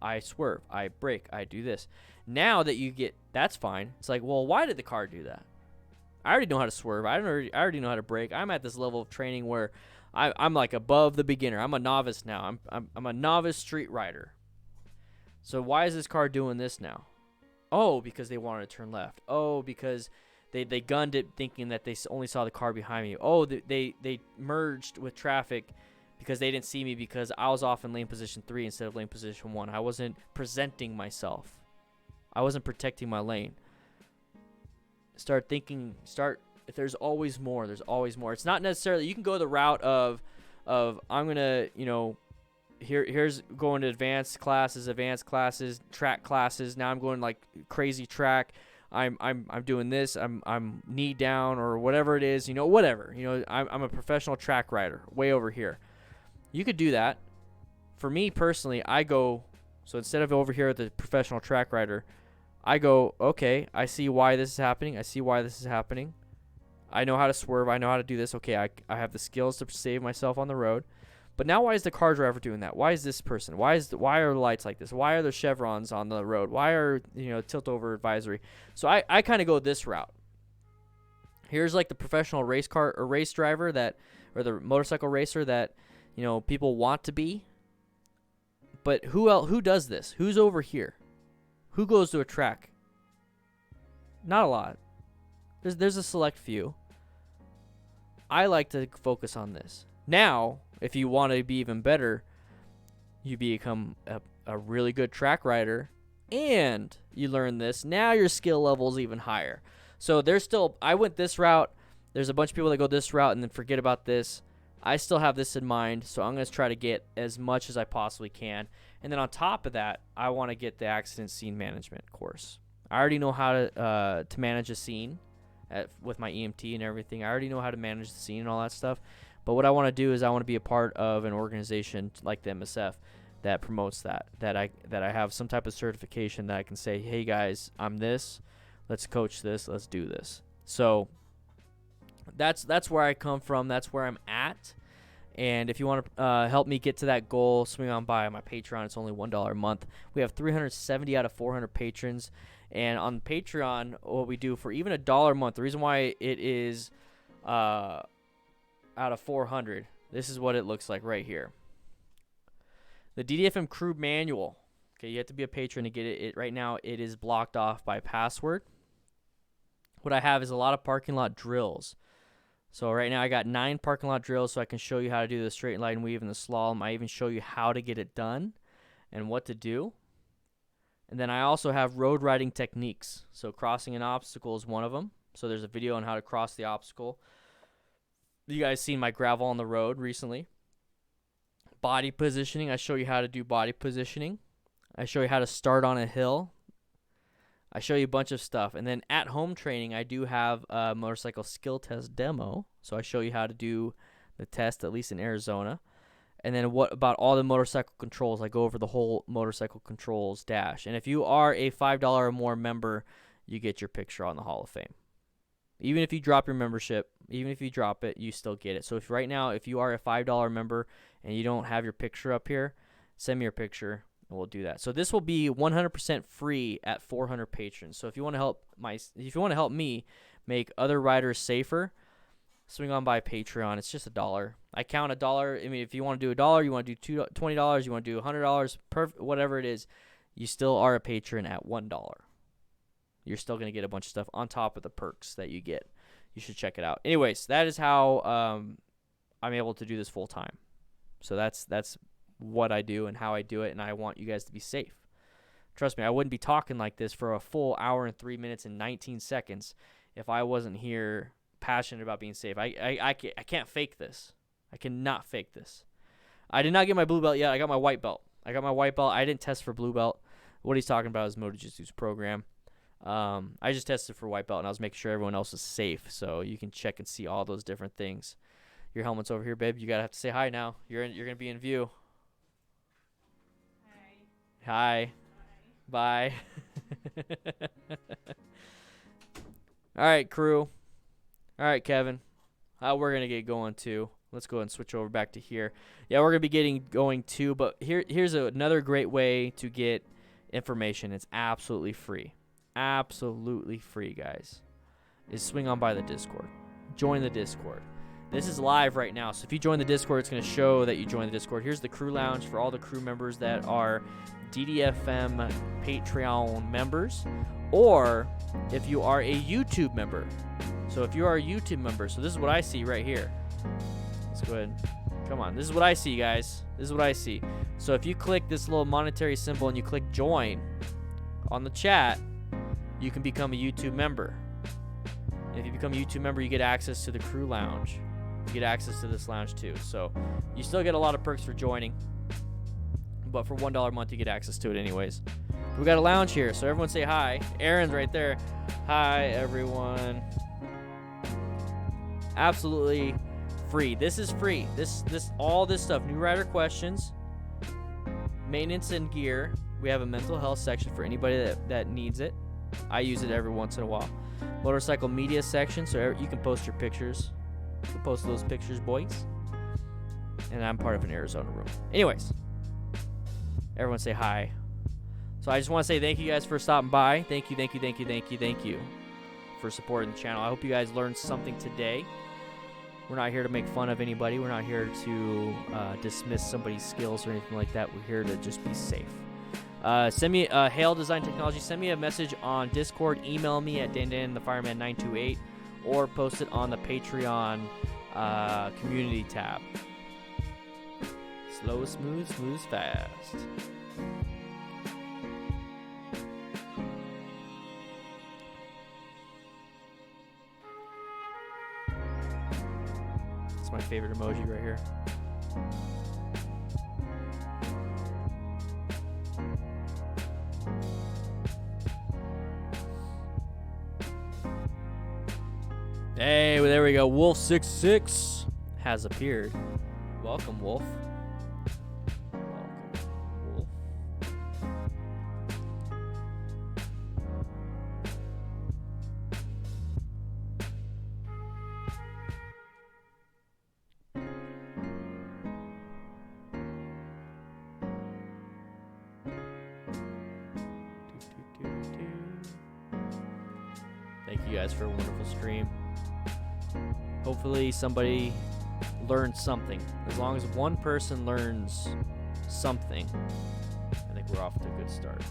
I swerve, I brake, I do this. Now that you get, that's fine. It's like, well, why did the car do that? I already know how to swerve. I already know how to brake. I'm at this level of training where I'm like above the beginner. I'm a novice now. I'm a novice street rider. So why is this car doing this now? Oh, because they wanted to turn left. Oh, because they gunned it thinking that they only saw the car behind me. Oh, they merged with traffic because they didn't see me because I was off in lane position 3 instead of lane position 1. I wasn't presenting myself. I wasn't protecting my lane. Start If there's always more, there's always more. It's not necessarily, you can go the route of I'm going to, you know, here's going to advanced classes, track classes. Now I'm going like crazy track. I'm doing this. I'm knee down or whatever it is, you know, whatever. You know, I'm a professional track rider way over here. You could do that. For me personally, I go, so instead of over here at the professional track rider, I go, okay, I see why this is happening. I see why this is happening. I know how to swerve. I know how to do this. Okay, I have the skills to save myself on the road. But now why is the car driver doing that? Why is this person? Why are the lights like this? Why are there chevrons on the road? Why are, you know, tilt over advisory? So I kind of go this route. Here's like the professional race car or race driver that, or the motorcycle racer that, you know, people want to be. But who does this? Who's over here? Who goes to a track? Not a lot. There's a select few. I like to focus on this. Now, if you want to be even better, you become a really good track rider and you learn this. Now your skill level is even higher. So there's still, I went this route. There's a bunch of people that go this route and then forget about this. I still have this in mind, so I'm going to try to get as much as I possibly can. And then on top of that, I want to get the accident scene management course. I already know how to manage a scene with my EMT and everything. I already know how to manage the scene and all that stuff. But what I want to do is I want to be a part of an organization like the MSF that promotes that I have some type of certification that I can say, hey guys, I'm this. Let's coach this. Let's do this. So that's where I come from. That's where I'm at. And if you want to help me get to that goal, swing on by my Patreon. It's only $1 a month. We have 370 out of 400 patrons. And on Patreon, what we do for even $1 a month, the reason why it is out of 400, this is what it looks like right here. The DDFM crew manual. Okay, you have to be a patron to get it. Right now, it is blocked off by password. What I have is a lot of parking lot drills. So right now I got 9 parking lot drills so I can show you how to do the straight line weave and the slalom. I even show you how to get it done and what to do. And then I also have road riding techniques. So crossing an obstacle is one of them. So there's a video on how to cross the obstacle. You guys seen my gravel on the road recently. Body positioning, I show you how to do body positioning. I show you how to start on a hill. I show you a bunch of stuff. And then at home training, I do have a motorcycle skill test demo. So I show you how to do the test, at least in Arizona. And then what about all the motorcycle controls? I go over the whole motorcycle controls dash. And if you are a $5 or more member, you get your picture on the Hall of Fame. Even if you drop your membership, even if you drop it, you still get it. So if right now, if you are a $5 member and you don't have your picture up here, send me your picture. And we'll do that. So this will be 100% free at 400 patrons. So if you want to help me make other riders safer, swing on by Patreon. It's just $1. I count $1. I mean, if you want to do $1, you want to do $20, you want to do $100, whatever it is, you still are a patron at $1. You're still going to get a bunch of stuff on top of the perks that you get. You should check it out. Anyways, that is how I'm able to do this full time. So that's what I do and how I do it, and I want you guys to be safe. Trust me, I wouldn't be talking like this for a full hour and 3 minutes and 19 seconds if I wasn't here passionate about being safe. I can't fake this. I cannot fake this. I did not get my blue belt yet. I got my white belt. I didn't test for blue belt. What he's talking about is MotoJitsu's program. I just tested for white belt, and I was making sure everyone else was safe, so you can check and see all those different things. Your helmet's over here, babe. You gotta have to say hi now. You're gonna be in view. Hi. Bye. All right, crew. All right, Kevin. We're going to get going, too. Let's go ahead and switch over back to here. Yeah, we're going to be going, too. But here's another great way to get information. It's absolutely free. Absolutely free, guys. Is swing on by the Discord. Join the Discord. This is live right now, so if you join the Discord, it's going to show that you joined the Discord. Here's the crew lounge for all the crew members that are DDFM Patreon members, or if you are a YouTube member. So if you are a YouTube member, so this is what I see right here. Let's go ahead. Come on, this is what I see, guys. This is what I see. So if you click this little monetary symbol and you click join on the chat, you can become a YouTube member. And if you become a YouTube member, you get access to the crew lounge. You get access to this lounge too. So you still get a lot of perks for joining. But for $1 a month, you get access to it anyways. We got a lounge here, so everyone say hi. Aaron's right there. Hi, everyone. Absolutely free. This is free. All this stuff. New rider questions, maintenance and gear. We have a mental health section for anybody that needs it. I use it every once in a while. Motorcycle media section, so you can post your pictures. You can post those pictures, boys. And I'm part of an Arizona room. Anyways, everyone say hi. So I just want to say thank you guys for stopping by. Thank you for supporting the channel. I hope you guys learned something today. We're not here to make fun of anybody. We're not here to dismiss somebody's skills or anything like that. We're here to just be safe. Send me Hail Design Technology. Send me a message on Discord. Email me at dandanthefireman928 or post it on the Patreon community tab. Slow, smooth, fast. It's my favorite emoji right here. Hey, well, there we go. Wolf66 has appeared. Welcome, Wolf. Thank you guys for a wonderful stream. Hopefully somebody learned something. As long as one person learns something, I think we're off to a good start.